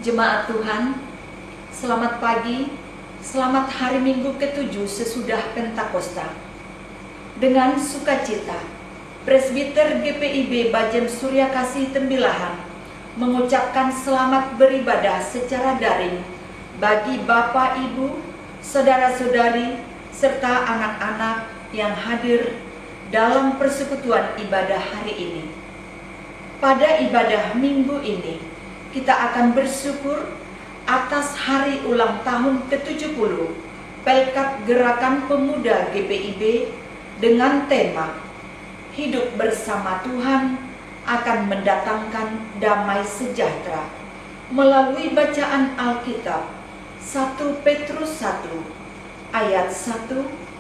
Jemaat Tuhan, selamat pagi, selamat hari Minggu ke-7 sesudah Pentakosta. Dengan sukacita, Presbiter GPIB Bajem Suryakasih Tembilahan mengucapkan selamat beribadah secara daring bagi Bapak, Ibu, saudara-saudari, serta anak-anak yang hadir dalam persekutuan ibadah hari ini. Pada ibadah minggu ini, kita akan bersyukur atas hari ulang tahun ke-70 Pelkat Gerakan Pemuda GPIB dengan tema Hidup Bersama Tuhan akan mendatangkan damai sejahtera melalui bacaan Alkitab 1 Petrus 1 ayat 1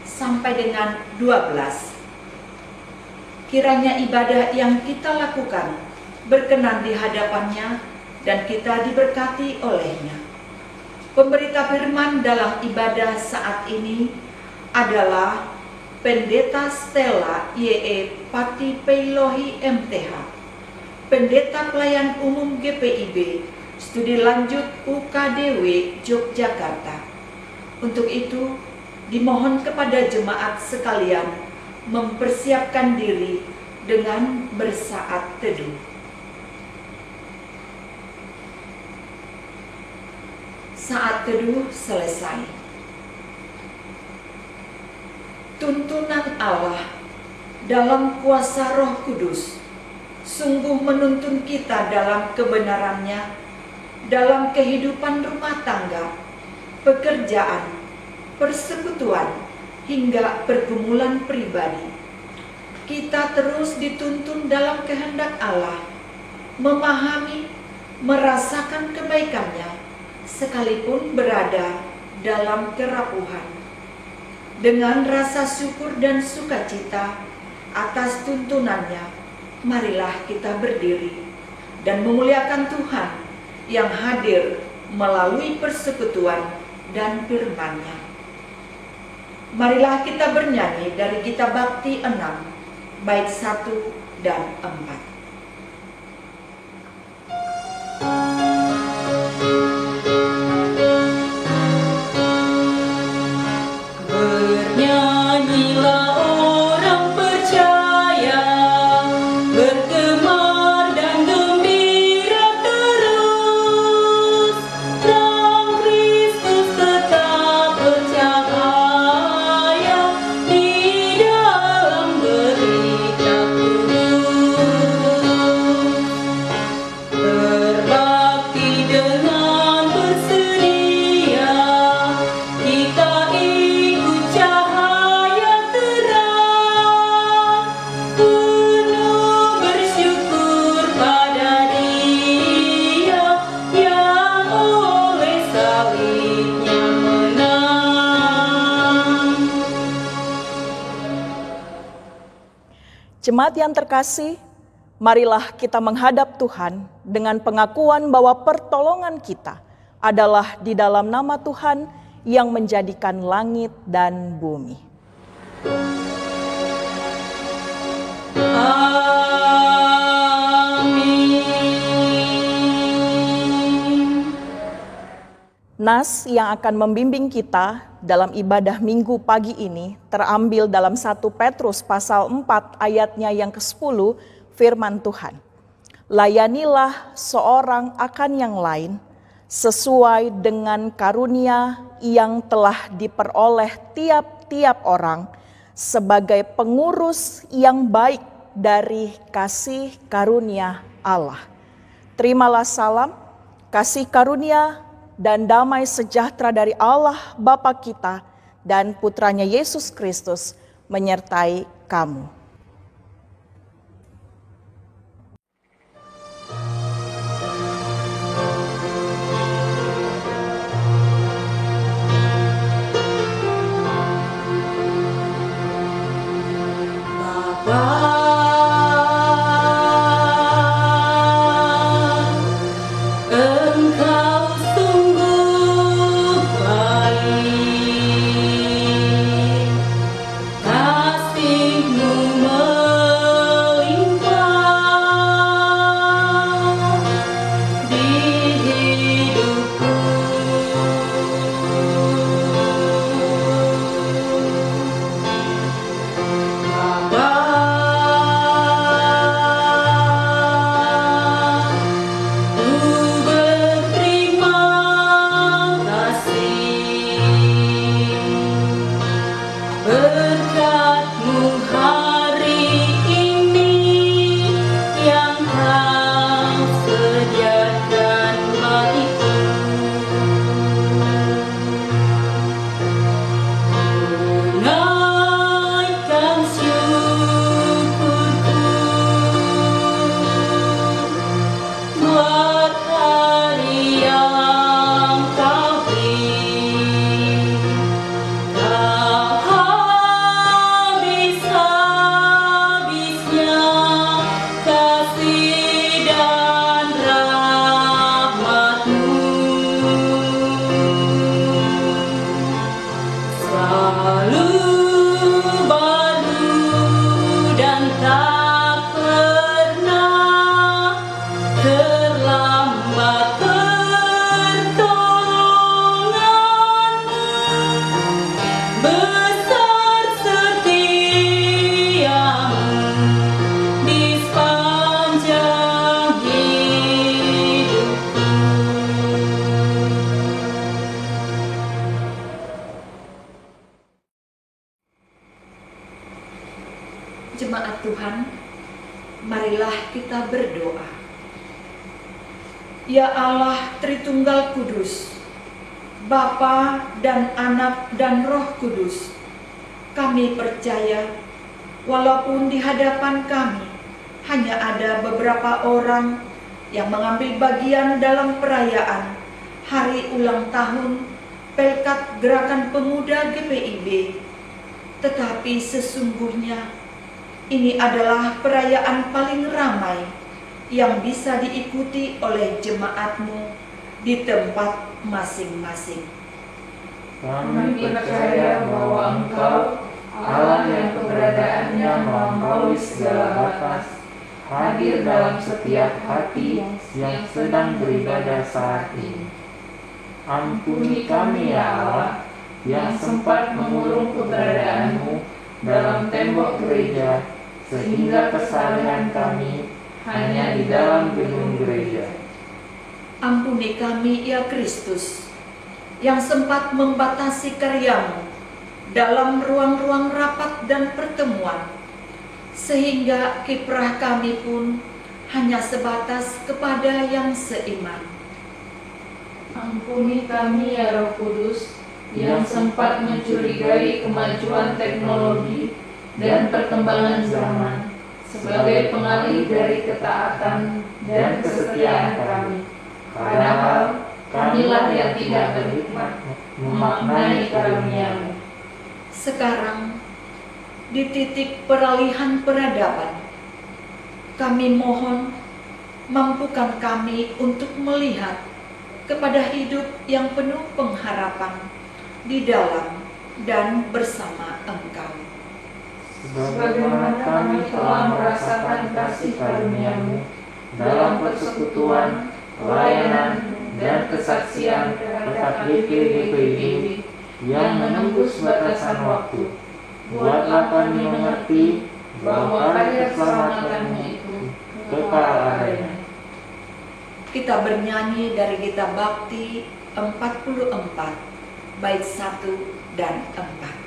sampai dengan 12. Kiranya ibadah yang kita lakukan berkenan di hadapannya dan kita diberkati olehnya. Pemberita firman dalam ibadah saat ini adalah Pendeta Stella Y.E. Pati Peilohi MTH, Pendeta Pelayan Umum GPIB, Studi Lanjut UKDW Yogyakarta. Untuk itu, dimohon kepada jemaat sekalian mempersiapkan diri dengan bersaat teduh. Saat teduh selesai. Tuntunan Allah dalam kuasa Roh Kudus sungguh menuntun kita dalam kebenarannya, dalam kehidupan rumah tangga, pekerjaan, persekutuan, hingga pergumulan pribadi. Kita terus dituntun dalam kehendak Allah, memahami, merasakan kebaikannya, sekalipun berada dalam kerapuhan. Dengan rasa syukur dan sukacita atas tuntunannya, marilah kita berdiri dan memuliakan Tuhan yang hadir melalui persekutuan dan firman-Nya. Marilah kita bernyanyi dari Gita Bakti 6, bait 1 dan 4. Jemaat yang terkasih, marilah kita menghadap Tuhan dengan pengakuan bahwa pertolongan kita adalah di dalam nama Tuhan yang menjadikan langit dan bumi. Nas yang akan membimbing kita dalam ibadah minggu pagi ini terambil dalam 1 Petrus pasal 4 ayatnya yang ke-10, firman Tuhan. Layanilah seorang akan yang lain sesuai dengan karunia yang telah diperoleh tiap-tiap orang sebagai pengurus yang baik dari kasih karunia Allah. Terimalah salam, kasih karunia dan damai sejahtera dari Allah Bapa kita dan Putranya Yesus Kristus menyertai kamu. Di Jemaat Tuhan, marilah kita berdoa. Ya Allah Tritunggal Kudus, Bapa dan Anak dan Roh Kudus, kami percaya walaupun di hadapan kami hanya ada beberapa orang yang mengambil bagian dalam perayaan hari ulang tahun Pelkat Gerakan Pemuda GPIB, tetapi sesungguhnya ini adalah perayaan paling ramai yang bisa diikuti oleh jemaatmu di tempat masing-masing. Kami percaya bahwa Engkau, Allah yang keberadaannya melampaui segala batas, hadir dalam setiap hati yang sedang beribadah saat ini. Ampuni kami ya Allah, yang sempat mengurung keberadaanmu dalam tembok gereja, sehingga kesalahan kami hanya di dalam gedung gereja. Ampuni kami ya Kristus, yang sempat membatasi karyamu dalam ruang-ruang rapat dan pertemuan, sehingga kiprah kami pun hanya sebatas kepada yang seiman. Ampuni kami ya Roh Kudus, yang sempat mencurigai kemajuan teknologi dan perkembangan zaman sebagai pengalih dari ketaatan dan kesetiaan kami. Padahal kamilah yang tidak berhikmat memaknai karunia-Mu. Sekarang, di titik peralihan peradaban, kami mohon mampukan kami untuk melihat kepada hidup yang penuh pengharapan di dalam dan bersama Engkau. Sebagaimana kami telah merasakan kasih karunia-Mu dalam persekutuan, pelayanan, dan kesaksian PKGP GPIB yang menembus batasan waktu, buatlah kami mengerti bahwa karya keselamatan-Mu itu kekal adanya. Kita bernyanyi dari Gita Bakti 44, bait 1 dan 4.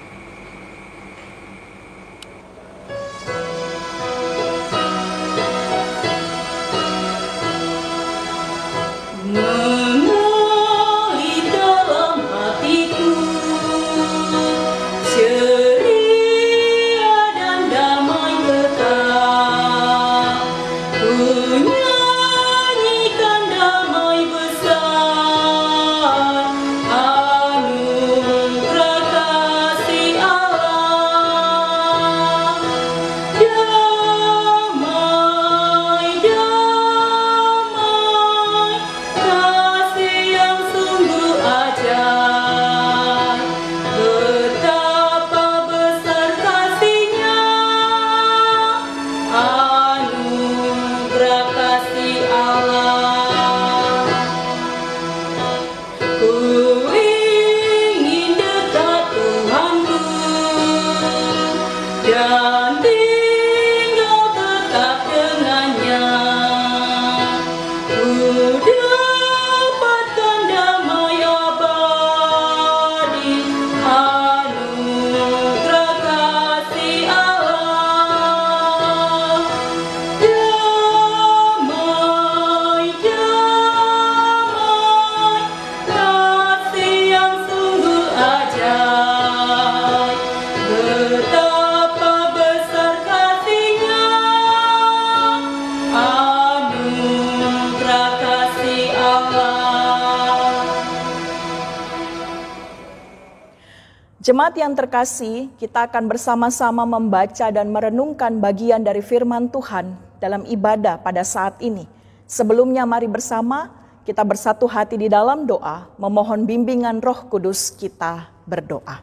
Jemaat yang terkasih, kita akan bersama-sama membaca dan merenungkan bagian dari firman Tuhan dalam ibadah pada saat ini. Sebelumnya mari bersama kita bersatu hati di dalam doa, memohon bimbingan Roh Kudus. Kita berdoa.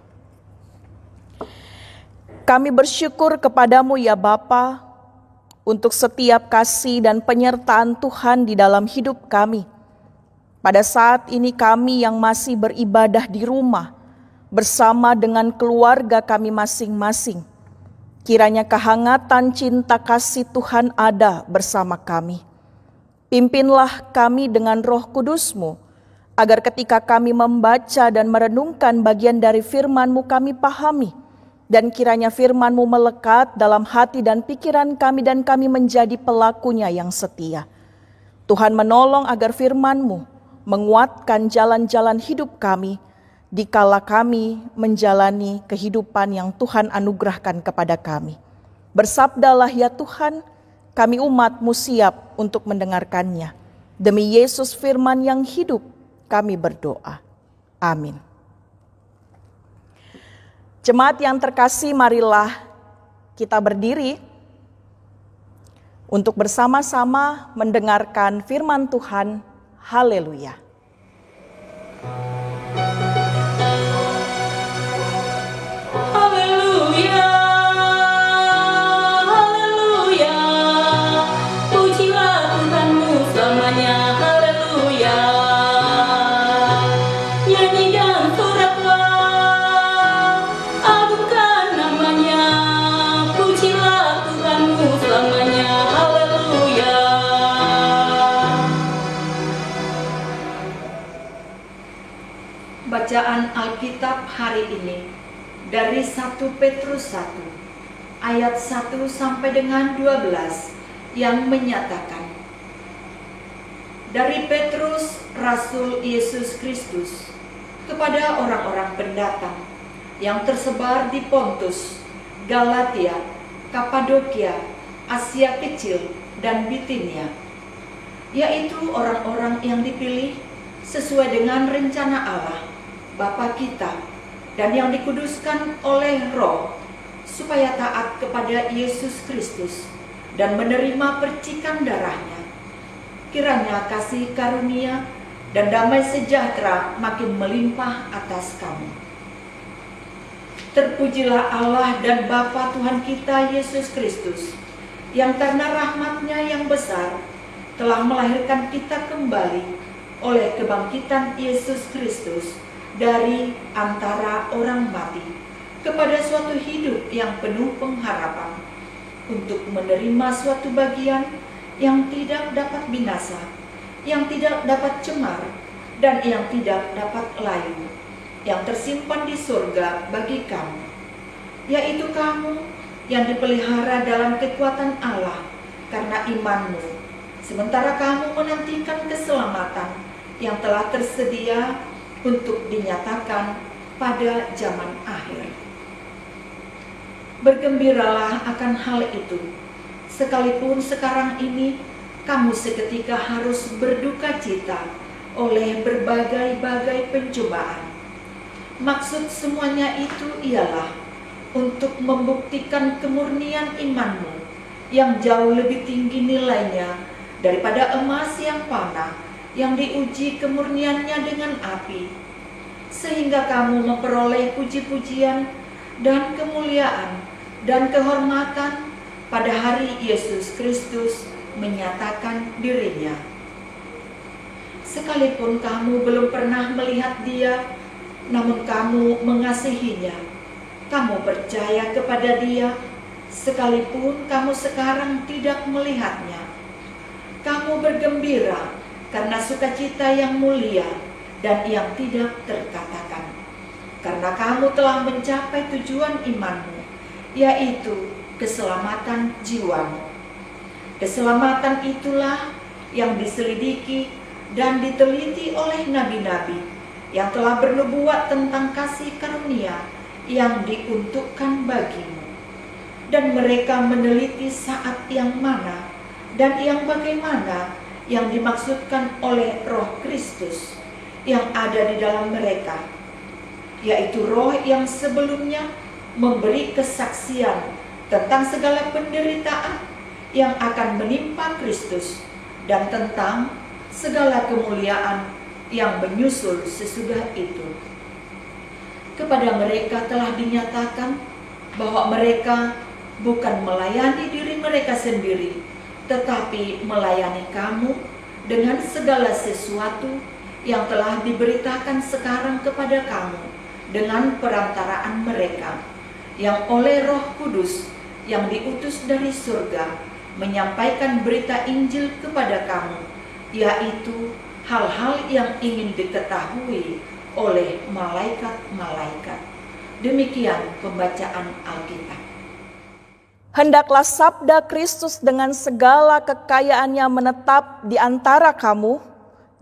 Kami bersyukur kepadamu ya Bapa, untuk setiap kasih dan penyertaan Tuhan di dalam hidup kami. Pada saat ini kami yang masih beribadah di rumah, bersama dengan keluarga kami masing-masing. Kiranya kehangatan cinta kasih Tuhan ada bersama kami. Pimpinlah kami dengan Roh Kudus-Mu, agar ketika kami membaca dan merenungkan bagian dari firman-Mu kami pahami dan kiranya firman-Mu melekat dalam hati dan pikiran kami dan kami menjadi pelakunya yang setia. Tuhan menolong agar firman-Mu menguatkan jalan-jalan hidup kami, dikala kami menjalani kehidupan yang Tuhan anugerahkan kepada kami. Bersabdalah ya Tuhan, kami umat-Mu siap untuk mendengarkannya. Demi Yesus firman yang hidup, kami berdoa. Amin. Jemaat yang terkasih, marilah kita berdiri untuk bersama-sama mendengarkan firman Tuhan. Haleluya. Haleluya, haleluya, pujilah Tuhanmu selamanya, haleluya. Nyanyi dan soraklah, agungkan namanya, pujilah Tuhanmu selamanya, haleluya. Bacaan Alkitab hari ini dari 1 Petrus 1 ayat 1 sampai dengan 12 yang menyatakan, dari Petrus, Rasul Yesus Kristus, kepada orang-orang pendatang yang tersebar di Pontus, Galatia, Kapadokia, Asia Kecil, dan Bitinia, yaitu orang-orang yang dipilih sesuai dengan rencana Allah, Bapa kita, dan yang dikuduskan oleh Roh, supaya taat kepada Yesus Kristus dan menerima percikan darahnya. Kiranya kasih karunia dan damai sejahtera makin melimpah atas kamu. Terpujilah Allah dan Bapa Tuhan kita Yesus Kristus, yang karena rahmat-Nya yang besar telah melahirkan kita kembali oleh kebangkitan Yesus Kristus dari antara orang mati kepada suatu hidup yang penuh pengharapan, untuk menerima suatu bagian yang tidak dapat binasa, yang tidak dapat cemar, dan yang tidak dapat layu, yang tersimpan di surga bagi kamu, yaitu kamu yang dipelihara dalam kekuatan Allah karena imanmu, sementara kamu menantikan keselamatan yang telah tersedia untuk dinyatakan pada zaman akhir. Bergembiralah akan hal itu, sekalipun sekarang ini kamu seketika harus berduka cita oleh berbagai-bagai pencobaan. Maksud semuanya itu ialah untuk membuktikan kemurnian imanmu yang jauh lebih tinggi nilainya daripada emas yang panah, yang diuji kemurniannya dengan api, sehingga kamu memperoleh puji-pujian dan kemuliaan dan kehormatan pada hari Yesus Kristus menyatakan dirinya. Sekalipun kamu belum pernah melihat Dia, namun kamu mengasihinya. Kamu percaya kepada Dia, sekalipun kamu sekarang tidak melihatnya. Kamu bergembira karena sukacita yang mulia dan yang tidak terkatakan, karena kamu telah mencapai tujuan imanmu, yaitu keselamatan jiwamu. Keselamatan itulah yang diselidiki dan diteliti oleh nabi-nabi yang telah bernubuat tentang kasih karunia yang diuntukkan bagimu. Dan mereka meneliti saat yang mana dan yang bagaimana yang dimaksudkan oleh Roh Kristus yang ada di dalam mereka, yaitu Roh yang sebelumnya memberi kesaksian tentang segala penderitaan yang akan menimpa Kristus dan tentang segala kemuliaan yang menyusul sesudah itu. Kepada mereka telah dinyatakan bahwa mereka bukan melayani diri mereka sendiri, tetapi melayani kamu dengan segala sesuatu yang telah diberitakan sekarang kepada kamu dengan perantaraan mereka, yang oleh Roh Kudus yang diutus dari surga menyampaikan berita Injil kepada kamu, yaitu hal-hal yang ingin diketahui oleh malaikat-malaikat. Demikian pembacaan Alkitab. Hendaklah sabda Kristus dengan segala kekayaannya menetap di antara kamu,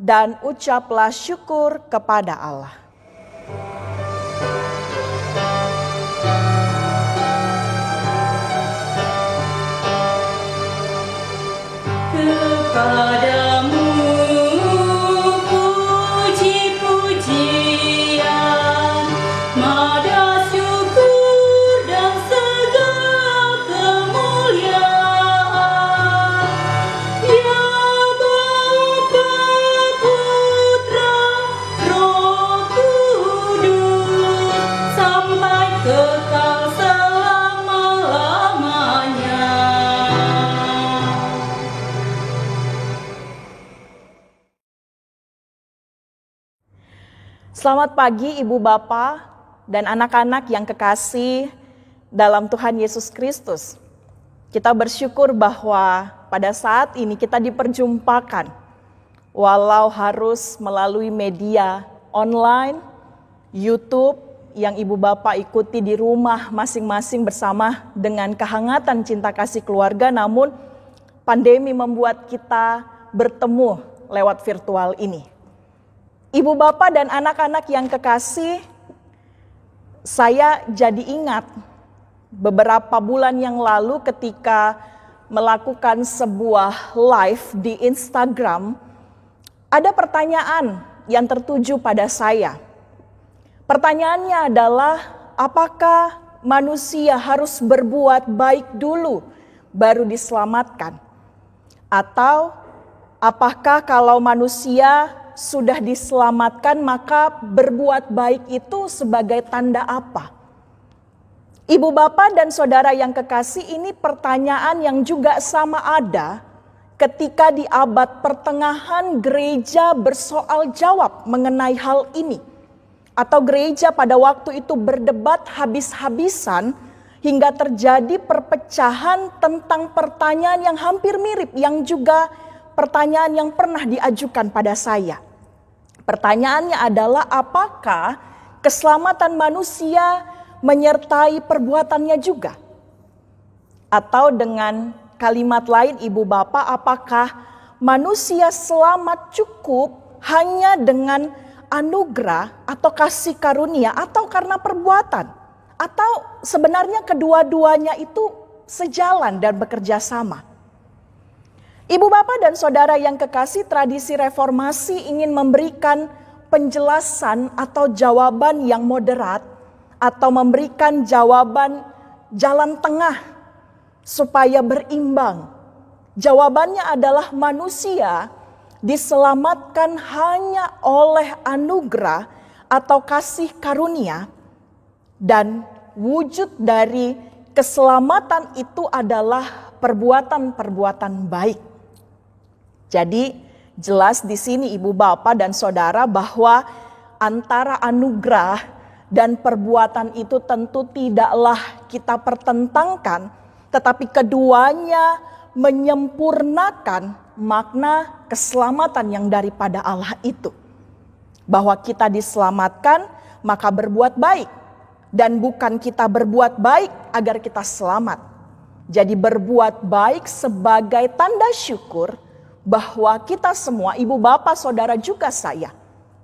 dan ucaplah syukur kepada Allah. Kepadamu puji-pujian, nada syukur dan segala kemuliaan, ya Bapa, Putra, Roh Kudus, sampai kekal selama-lamanya. Selamat pagi Ibu Bapak dan anak-anak yang kekasih dalam Tuhan Yesus Kristus. Kita bersyukur bahwa pada saat ini kita diperjumpakan, walau harus melalui media online, YouTube yang Ibu Bapak ikuti di rumah masing-masing bersama dengan kehangatan cinta kasih keluarga, namun pandemi membuat kita bertemu lewat virtual ini. Ibu bapak dan anak-anak yang kekasih, saya jadi ingat beberapa bulan yang lalu ketika melakukan sebuah live di Instagram, ada pertanyaan yang tertuju pada saya. Pertanyaannya adalah, apakah manusia harus berbuat baik dulu baru diselamatkan? Atau apakah kalau manusia sudah diselamatkan maka berbuat baik itu sebagai tanda apa? Ibu bapak dan saudara yang kekasih, ini pertanyaan yang juga sama ada ketika di abad pertengahan gereja bersoal jawab mengenai hal ini. Atau gereja pada waktu itu berdebat habis-habisan hingga terjadi perpecahan tentang pertanyaan yang hampir mirip, yang juga pertanyaan yang pernah diajukan pada saya. Pertanyaannya adalah, apakah keselamatan manusia menyertai perbuatannya juga? Atau dengan kalimat lain Ibu Bapak, apakah manusia selamat cukup hanya dengan anugerah atau kasih karunia atau karena perbuatan? Atau sebenarnya kedua-duanya itu sejalan dan bekerja sama? Ibu bapak dan saudara yang kekasih, tradisi reformasi ingin memberikan penjelasan atau jawaban yang moderat, atau memberikan jawaban jalan tengah supaya berimbang. Jawabannya adalah manusia diselamatkan hanya oleh anugerah atau kasih karunia, dan wujud dari keselamatan itu adalah perbuatan-perbuatan baik. Jadi jelas di sini Ibu Bapak dan Saudara bahwa antara anugerah dan perbuatan itu tentu tidaklah kita pertentangkan, tetapi keduanya menyempurnakan makna keselamatan yang daripada Allah itu. Bahwa kita diselamatkan maka berbuat baik, dan bukan kita berbuat baik agar kita selamat. Jadi berbuat baik sebagai tanda syukur bahwa kita semua, ibu bapak, saudara juga saya,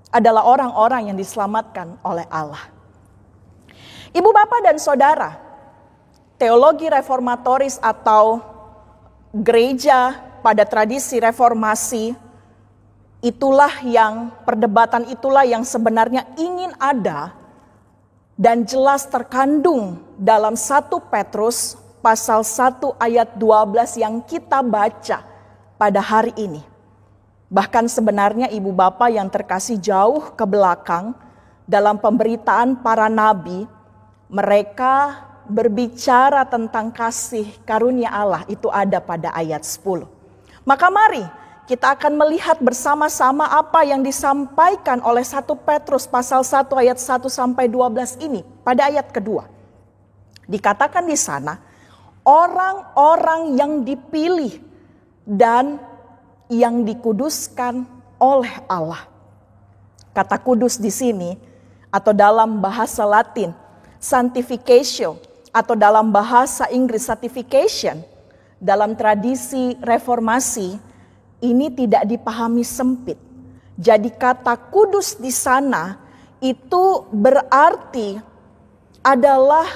adalah orang-orang yang diselamatkan oleh Allah. Ibu bapak dan saudara, teologi reformatoris atau gereja pada tradisi reformasi, perdebatan itulah yang sebenarnya ingin ada dan jelas terkandung dalam 1 Petrus pasal 1 ayat 12 yang kita baca pada hari ini. Bahkan sebenarnya ibu bapak yang terkasih jauh ke belakang dalam pemberitaan para nabi, mereka berbicara tentang kasih karunia Allah, itu ada pada ayat 10. Maka mari kita akan melihat bersama-sama apa yang disampaikan oleh 1 Petrus pasal 1 ayat 1 sampai 12 ini pada ayat kedua. Dikatakan di sana, orang-orang yang dipilih dan yang dikuduskan oleh Allah. Kata kudus di sini atau dalam bahasa Latin Sanctification atau dalam bahasa Inggris sanctification, dalam tradisi reformasi ini tidak dipahami sempit. Jadi kata kudus di sana itu berarti adalah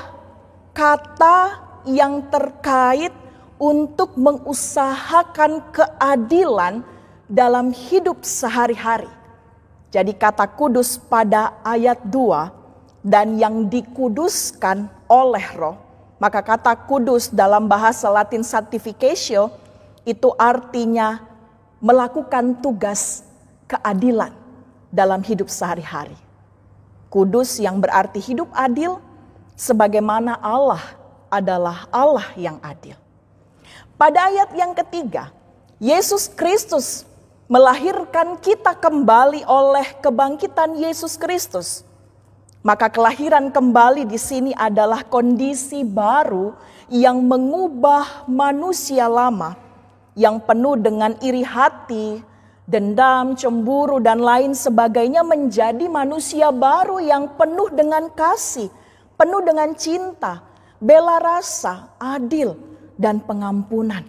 kata yang terkait untuk mengusahakan keadilan dalam hidup sehari-hari. Jadi kata kudus pada ayat 2 dan yang dikuduskan oleh Roh. Maka kata kudus dalam bahasa Latin sanctification itu artinya melakukan tugas keadilan dalam hidup sehari-hari. Kudus yang berarti hidup adil sebagaimana Allah adalah Allah yang adil. Pada ayat yang ketiga, Yesus Kristus melahirkan kita kembali oleh kebangkitan Yesus Kristus. Maka kelahiran kembali di sini adalah kondisi baru yang mengubah manusia lama yang penuh dengan iri hati, dendam, cemburu dan lain sebagainya menjadi manusia baru yang penuh dengan kasih, penuh dengan cinta, bela rasa, adil dan pengampunan.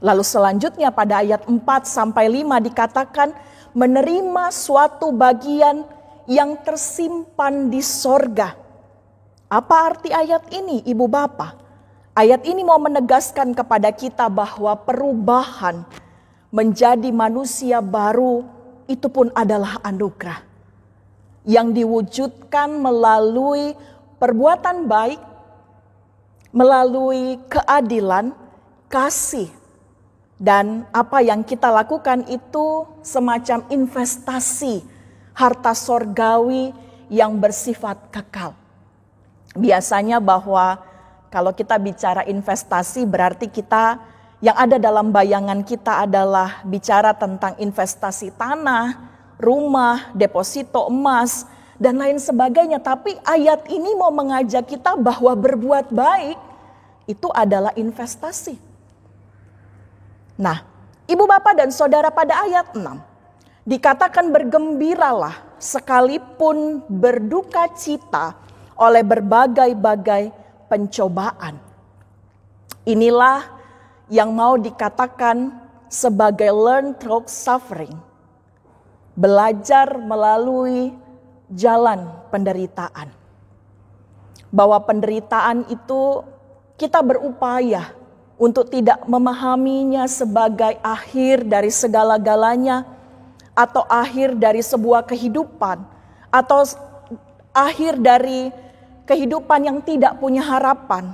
Lalu selanjutnya pada ayat 4 sampai 5 dikatakan menerima suatu bagian yang tersimpan di sorga. Apa arti ayat ini, Ibu Bapak? Ayat ini mau menegaskan kepada kita bahwa perubahan menjadi manusia baru itu pun adalah anugerah yang diwujudkan melalui perbuatan baik, melalui keadilan, kasih. Dan apa yang kita lakukan itu semacam investasi harta sorgawi yang bersifat kekal. Biasanya bahwa kalau kita bicara investasi berarti kita yang ada dalam bayangan kita adalah bicara tentang investasi tanah, rumah, deposito emas, dan lain sebagainya. Tapi ayat ini mau mengajak kita bahwa berbuat baik itu adalah investasi. Nah, Ibu Bapak dan Saudara pada ayat 6 dikatakan bergembiralah sekalipun berduka cita oleh berbagai-bagai pencobaan. Inilah yang mau dikatakan sebagai learn through suffering. Belajar melalui jalan penderitaan. Bahwa penderitaan itu kita berupaya untuk tidak memahaminya sebagai akhir dari segala-galanya, atau akhir dari sebuah kehidupan, atau akhir dari kehidupan yang tidak punya harapan,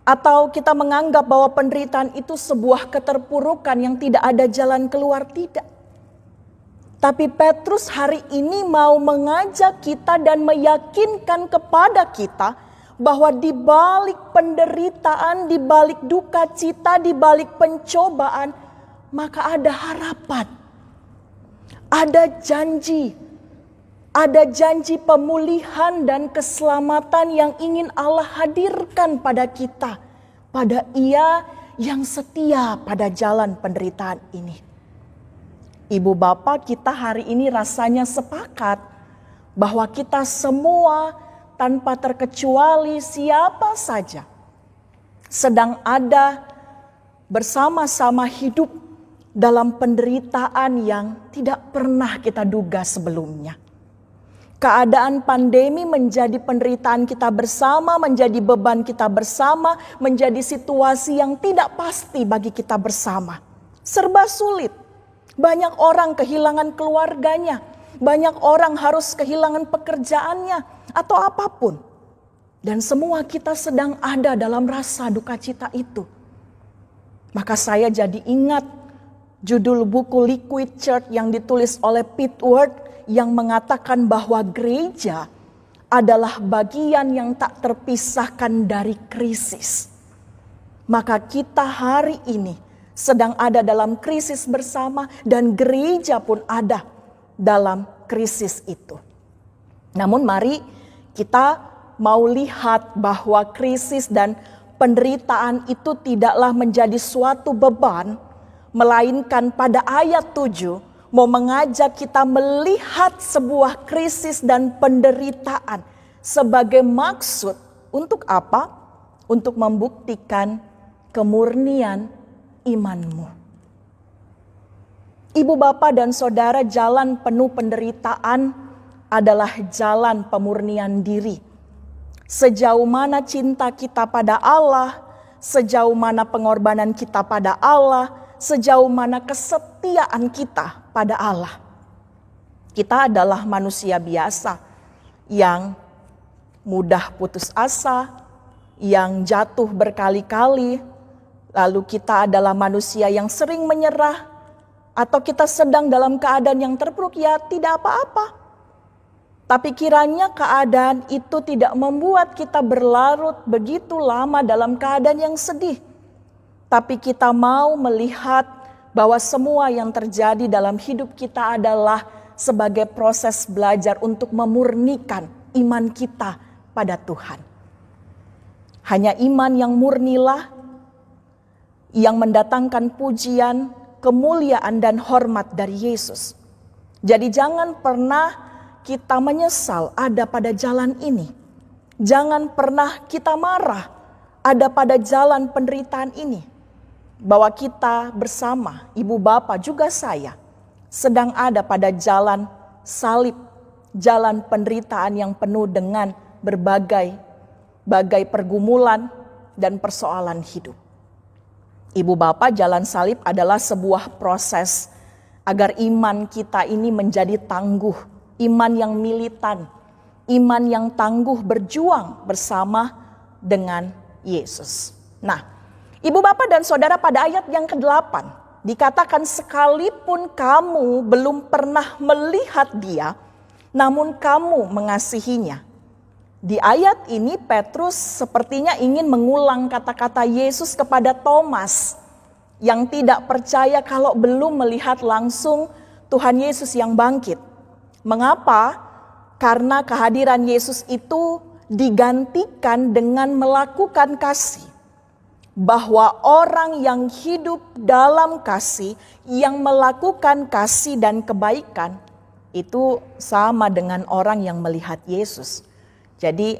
atau kita menganggap bahwa penderitaan itu sebuah keterpurukan yang tidak ada jalan keluar, tidak. Tapi Petrus hari ini mau mengajak kita dan meyakinkan kepada kita bahwa di balik penderitaan, di balik duka cita, di balik pencobaan, maka ada harapan. Ada janji pemulihan dan keselamatan yang ingin Allah hadirkan pada kita, pada Ia yang setia pada jalan penderitaan ini. Ibu Bapak, kita hari ini rasanya sepakat bahwa kita semua tanpa terkecuali siapa saja sedang ada bersama-sama hidup dalam penderitaan yang tidak pernah kita duga sebelumnya. Keadaan pandemi menjadi penderitaan kita bersama, menjadi beban kita bersama, menjadi situasi yang tidak pasti bagi kita bersama. Serba sulit. Banyak orang kehilangan keluarganya, banyak orang harus kehilangan pekerjaannya atau apapun. Dan semua kita sedang ada dalam rasa duka cita itu. Maka saya jadi ingat judul buku Liquid Church yang ditulis oleh Pete Ward yang mengatakan bahwa gereja adalah bagian yang tak terpisahkan dari krisis. Maka kita hari ini sedang ada dalam krisis bersama dan gereja pun ada dalam krisis itu. Namun mari kita mau lihat bahwa krisis dan penderitaan itu tidaklah menjadi suatu beban, melainkan pada ayat 7 mau mengajak kita melihat sebuah krisis dan penderitaan sebagai maksud untuk apa? Untuk membuktikan kemurnian imanmu. Ibu, bapak, dan saudara, jalan penuh penderitaan adalah jalan pemurnian diri. Sejauh mana cinta kita pada Allah, sejauh mana pengorbanan kita pada Allah, sejauh mana kesetiaan kita pada Allah. Kita adalah manusia biasa yang mudah putus asa, yang jatuh berkali-kali, lalu kita adalah manusia yang sering menyerah, atau kita sedang dalam keadaan yang terpuruk, ya tidak apa-apa. Tapi kiranya keadaan itu tidak membuat kita berlarut begitu lama dalam keadaan yang sedih. Tapi kita mau melihat bahwa semua yang terjadi dalam hidup kita adalah sebagai proses belajar untuk memurnikan iman kita pada Tuhan. Hanya iman yang murnilah yang mendatangkan pujian, kemuliaan, dan hormat dari Yesus. Jadi jangan pernah kita menyesal ada pada jalan ini. Jangan pernah kita marah ada pada jalan penderitaan ini. Bahwa kita bersama ibu bapak juga saya sedang ada pada jalan salib, jalan penderitaan yang penuh dengan berbagai pergumulan dan persoalan hidup. Ibu bapak, jalan salib adalah sebuah proses agar iman kita ini menjadi tangguh, iman yang militan, iman yang tangguh berjuang bersama dengan Yesus. Nah, ibu bapak dan saudara, pada ayat yang ke-8 dikatakan sekalipun kamu belum pernah melihat Dia, namun kamu mengasihinya. Di ayat ini Petrus sepertinya ingin mengulang kata-kata Yesus kepada Thomas yang tidak percaya kalau belum melihat langsung Tuhan Yesus yang bangkit. Mengapa? Karena kehadiran Yesus itu digantikan dengan melakukan kasih. Bahwa orang yang hidup dalam kasih, yang melakukan kasih dan kebaikan, itu sama dengan orang yang melihat Yesus. Jadi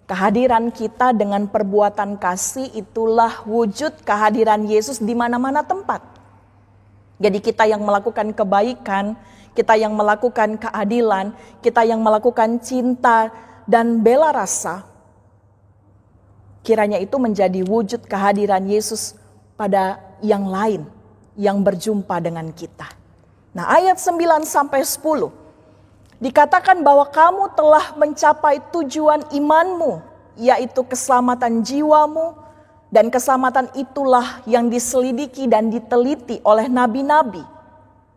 kehadiran kita dengan perbuatan kasih itulah wujud kehadiran Yesus di mana-mana tempat. Jadi kita yang melakukan kebaikan, kita yang melakukan keadilan, kita yang melakukan cinta dan bela rasa, kiranya itu menjadi wujud kehadiran Yesus pada yang lain yang berjumpa dengan kita. Nah, ayat 9 sampai 10 dikatakan bahwa kamu telah mencapai tujuan imanmu, yaitu keselamatan jiwamu, dan keselamatan itulah yang diselidiki dan diteliti oleh nabi-nabi.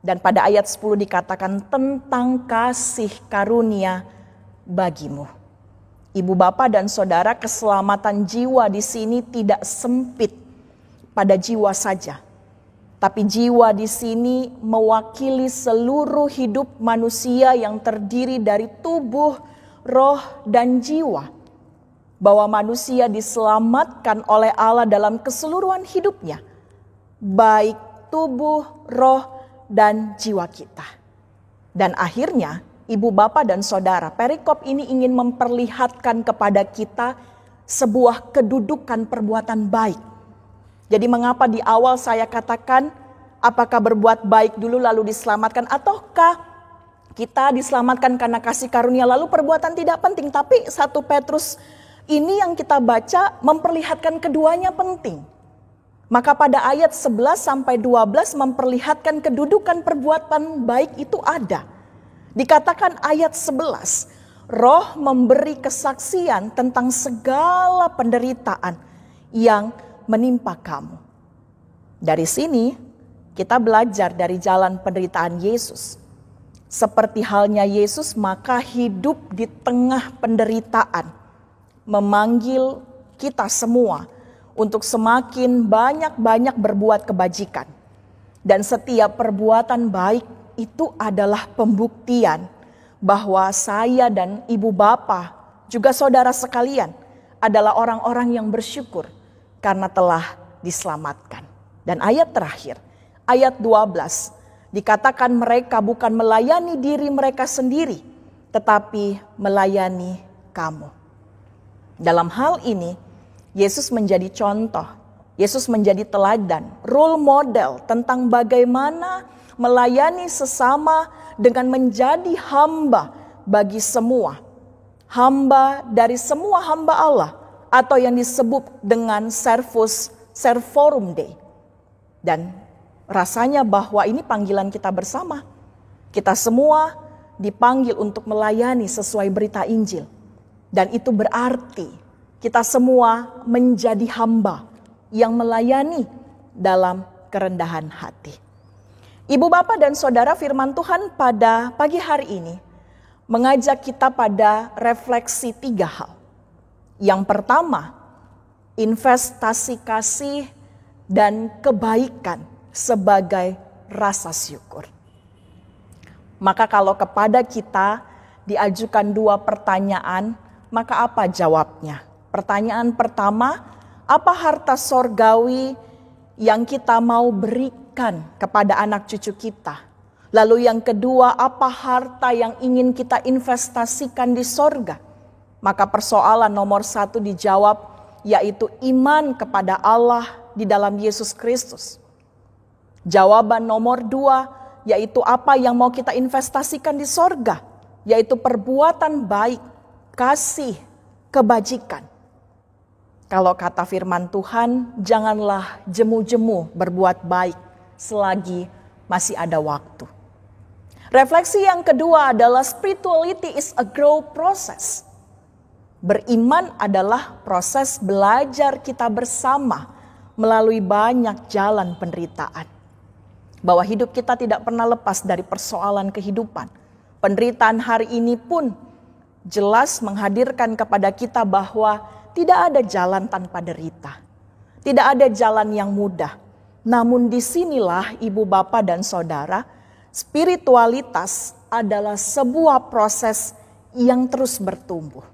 Dan pada ayat 10 dikatakan tentang kasih karunia bagimu. Ibu bapak dan saudara, keselamatan jiwa di sini tidak sempit pada jiwa saja. Tapi jiwa di sini mewakili seluruh hidup manusia yang terdiri dari tubuh, roh, dan jiwa. Bahwa manusia diselamatkan oleh Allah dalam keseluruhan hidupnya. Baik tubuh, roh, dan jiwa kita. Dan akhirnya, ibu bapak dan saudara, perikop ini ingin memperlihatkan kepada kita sebuah kedudukan perbuatan baik. Jadi mengapa di awal saya katakan apakah berbuat baik dulu lalu diselamatkan, ataukah kita diselamatkan karena kasih karunia lalu perbuatan tidak penting. Tapi 1 Petrus ini yang kita baca memperlihatkan keduanya penting. Maka pada ayat 11 sampai 12 memperlihatkan kedudukan perbuatan baik itu ada. Dikatakan ayat 11, Roh memberi kesaksian tentang segala penderitaan yang menimpa kamu. Dari sini kita belajar dari jalan penderitaan Yesus. Seperti halnya Yesus, maka hidup di tengah penderitaan memanggil kita semua untuk semakin banyak-banyak berbuat kebajikan. Dan setiap perbuatan baik itu adalah pembuktian bahwa saya dan ibu bapa, juga saudara sekalian, adalah orang-orang yang bersyukur karena telah diselamatkan. Dan ayat terakhir, ayat 12, dikatakan mereka bukan melayani diri mereka sendiri, tetapi melayani kamu. Dalam hal ini, Yesus menjadi contoh, Yesus menjadi teladan, role model tentang bagaimana melayani sesama dengan menjadi hamba bagi semua. Hamba dari semua hamba Allah, atau yang disebut dengan servus servorum Dei. Dan rasanya bahwa ini panggilan kita bersama. Kita semua dipanggil untuk melayani sesuai berita Injil. Dan itu berarti kita semua menjadi hamba yang melayani dalam kerendahan hati. Ibu, Bapak, dan Saudara, firman Tuhan pada pagi hari ini mengajak kita pada refleksi 3 hal. Yang pertama, investasi kasih dan kebaikan sebagai rasa syukur. Maka kalau kepada kita diajukan 2 pertanyaan, maka apa jawabnya? Pertanyaan pertama, apa harta sorgawi yang kita mau berikan kepada anak cucu kita? Lalu yang kedua, apa harta yang ingin kita investasikan di sorga? Maka persoalan nomor 1 dijawab, yaitu iman kepada Allah di dalam Yesus Kristus. Jawaban nomor 2, yaitu apa yang mau kita investasikan di sorga, yaitu perbuatan baik, kasih, kebajikan. Kalau kata firman Tuhan, janganlah jemu-jemu berbuat baik selagi masih ada waktu. Refleksi yang kedua adalah spirituality is a growth process. Beriman adalah proses belajar kita bersama melalui banyak jalan penderitaan. Bahwa hidup kita tidak pernah lepas dari persoalan kehidupan. Penderitaan hari ini pun jelas menghadirkan kepada kita bahwa tidak ada jalan tanpa derita. Tidak ada jalan yang mudah. Namun disinilah Ibu, Bapak, dan Saudara, spiritualitas adalah sebuah proses yang terus bertumbuh.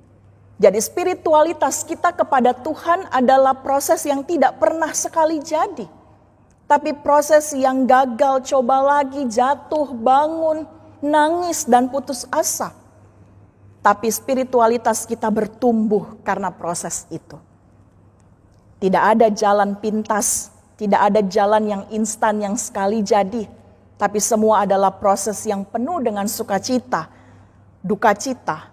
Jadi spiritualitas kita kepada Tuhan adalah proses yang tidak pernah sekali jadi. Tapi proses yang gagal, coba lagi, jatuh, bangun, nangis, dan putus asa. Tapi spiritualitas kita bertumbuh karena proses itu. Tidak ada jalan pintas, tidak ada jalan yang instan yang sekali jadi. Tapi semua adalah proses yang penuh dengan sukacita, duka cita,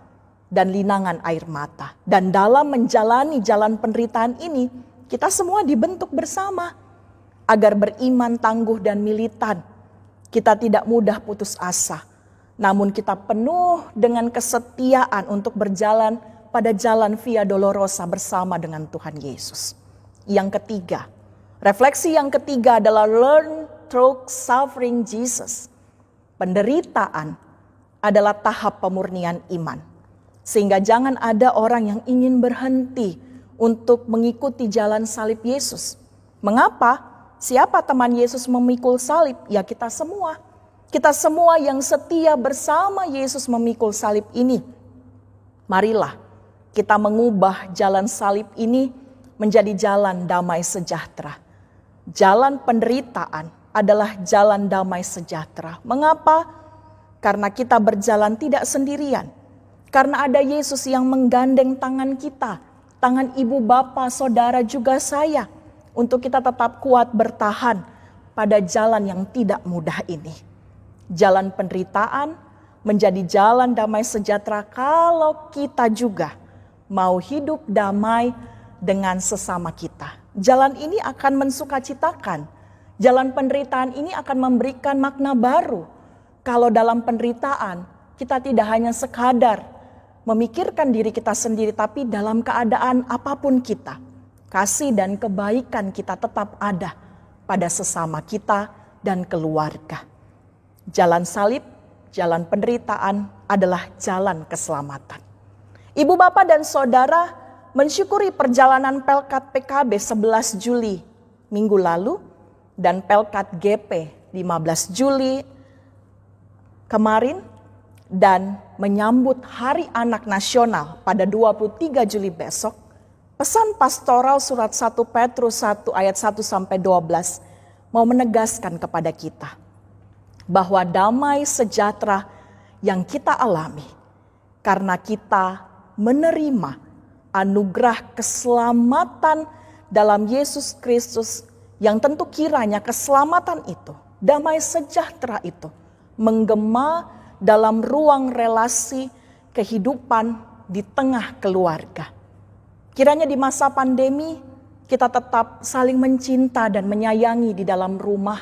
dan linangan air mata. Dan dalam menjalani jalan penderitaan ini, kita semua dibentuk bersama agar beriman tangguh dan militan. Kita tidak mudah putus asa, namun kita penuh dengan kesetiaan untuk berjalan pada jalan Via Dolorosa bersama dengan Tuhan Yesus. Yang ketiga, refleksi yang ketiga adalah learn through suffering Jesus. Penderitaan adalah tahap pemurnian iman. Sehingga jangan ada orang yang ingin berhenti untuk mengikuti jalan salib Yesus. Mengapa? Siapa teman Yesus memikul salib? Ya kita semua. Kita semua yang setia bersama Yesus memikul salib ini. Marilah kita mengubah jalan salib ini menjadi jalan damai sejahtera. Jalan penderitaan adalah jalan damai sejahtera. Mengapa? Karena kita berjalan tidak sendirian. Karena ada Yesus yang menggandeng tangan kita, tangan ibu, bapak, saudara, juga saya, untuk kita tetap kuat bertahan pada jalan yang tidak mudah ini. Jalan penderitaan menjadi jalan damai sejahtera kalau kita juga mau hidup damai dengan sesama kita. Jalan ini akan mensukacitakan. Jalan penderitaan ini akan memberikan makna baru. Kalau dalam penderitaan kita tidak hanya sekadar memikirkan diri kita sendiri, tapi dalam keadaan apapun kita, kasih dan kebaikan kita tetap ada pada sesama kita dan keluarga. Jalan salib, jalan penderitaan adalah jalan keselamatan. Ibu, Bapak, dan Saudara mensyukuri perjalanan Pelkat PKB 11 Juli minggu lalu dan Pelkat GP 15 Juli kemarin, dan menyambut Hari Anak Nasional pada 23 Juli besok. Pesan pastoral surat 1 Petrus 1 ayat 1-12 mau menegaskan kepada kita bahwa damai sejahtera yang kita alami karena kita menerima anugerah keselamatan dalam Yesus Kristus, yang tentu kiranya keselamatan itu, damai sejahtera itu menggema dalam ruang relasi kehidupan di tengah keluarga. Kiranya di masa pandemi kita tetap saling mencinta dan menyayangi di dalam rumah.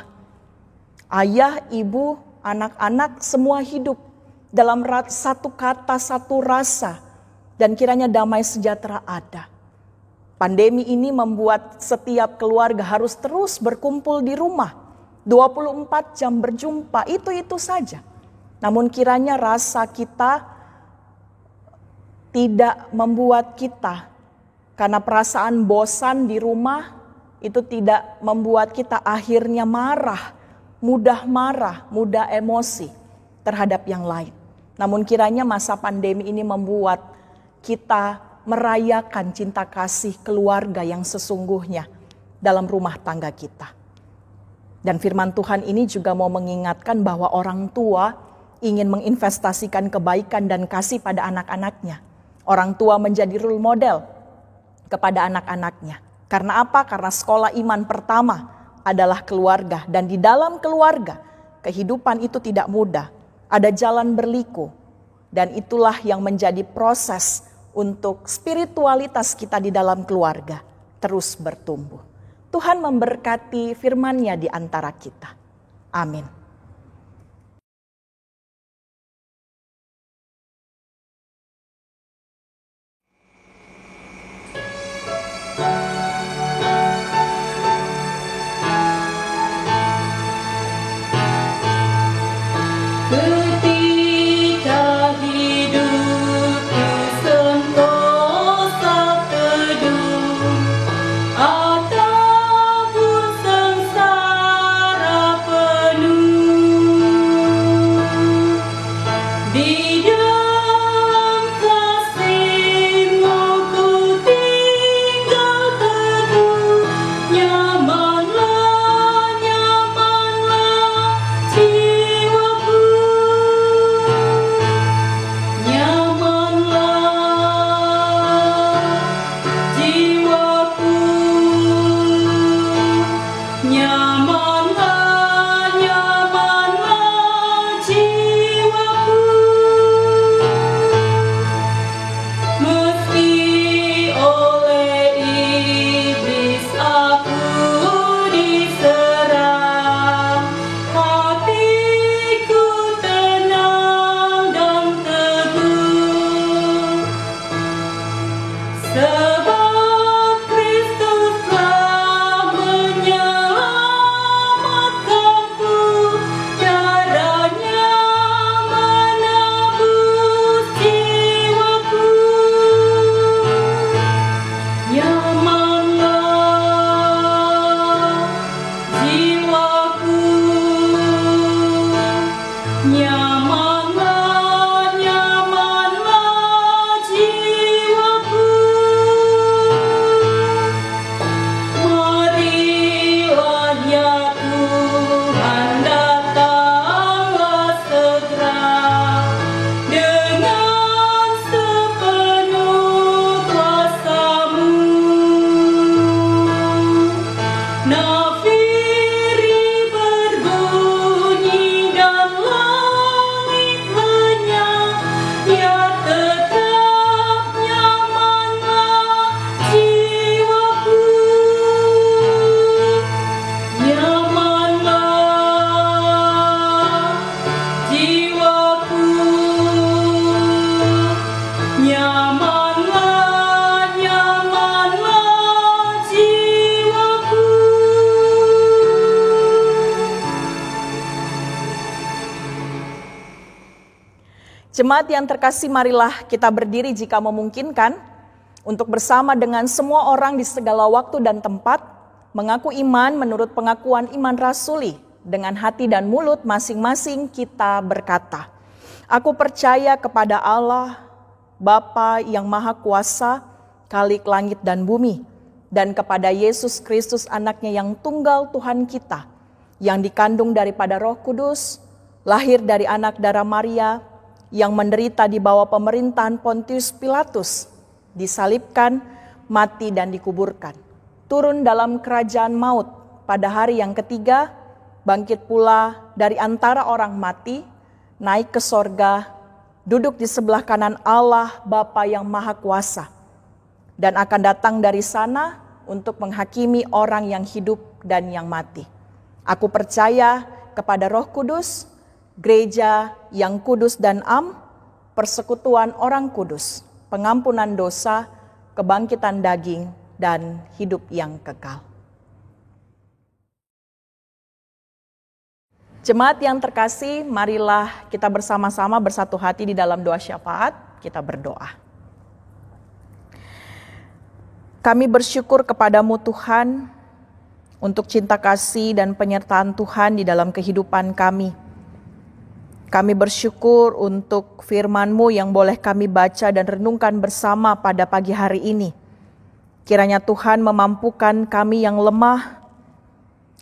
Ayah, ibu, anak-anak semua hidup dalam satu kata, satu rasa, dan kiranya damai sejahtera ada. Pandemi ini membuat setiap keluarga harus terus berkumpul di rumah, 24 jam berjumpa, itu saja. Namun kiranya rasa kita tidak membuat kita, karena perasaan bosan di rumah itu tidak membuat kita akhirnya marah, mudah emosi terhadap yang lain. Namun kiranya masa pandemi ini membuat kita merayakan cinta kasih keluarga yang sesungguhnya dalam rumah tangga kita. Dan firman Tuhan ini juga mau mengingatkan bahwa orang tua ingin menginvestasikan kebaikan dan kasih pada anak-anaknya. Orang tua menjadi role model kepada anak-anaknya. Karena apa? Karena sekolah iman pertama adalah keluarga. Dan di dalam keluarga, kehidupan itu tidak mudah. Ada jalan berliku. Dan itulah yang menjadi proses untuk spiritualitas kita di dalam keluarga terus bertumbuh. Tuhan memberkati firman-Nya di antara kita. Amin. Ketika hidupku sentosa teduh, ataupun sengsara penuh, di dalam kasih-Mu ku tinggal teduh. Nyamanlah jiwaku, nyamanlah jiwaku, nyamanlah jiwaku. Meski oleh iblis aku diserang, hatiku tenang dan teguh. Sebab Kristus telah menyelamatkanku, darah-Nya menebus jiwaku. Nyamanlah jiwaku, nyamanlah jiwaku. Marilah ya Tuhan, datanglah segera dengan sepenuh kuasa-Mu. Nafiri berbunyi dan langit lenyap, ya tetap nyamanlah jiwaku, nyamanlah jiwaku, nyamanlah jiwaku. Jemaat yang terkasih, marilah kita berdiri jika memungkinkan untuk bersama dengan semua orang di segala waktu dan tempat mengaku iman menurut pengakuan iman rasuli. Dengan hati dan mulut masing-masing kita berkata, aku percaya kepada Allah, Bapa yang Maha Kuasa, Khalik langit dan bumi, dan kepada Yesus Kristus anaknya yang tunggal Tuhan kita, yang dikandung daripada Roh Kudus, lahir dari anak darah Maria, yang menderita di bawah pemerintahan Pontius Pilatus, disalibkan, mati dan dikuburkan. Turun dalam kerajaan maut, pada hari yang ketiga, bangkit pula dari antara orang mati, naik ke sorga, duduk di sebelah kanan Allah Bapa yang Maha Kuasa, dan akan datang dari sana untuk menghakimi orang yang hidup dan yang mati. Aku percaya kepada Roh Kudus, gereja yang kudus dan am, persekutuan orang kudus, pengampunan dosa, kebangkitan daging, dan hidup yang kekal. Jemaat yang terkasih, marilah kita bersama-sama bersatu hati di dalam doa syafaat, kita berdoa. Kami bersyukur kepadamu Tuhan, untuk cinta kasih dan penyertaan Tuhan di dalam kehidupan kami. Kami bersyukur untuk firman-Mu yang boleh kami baca dan renungkan bersama pada pagi hari ini. Kiranya Tuhan memampukan kami yang lemah,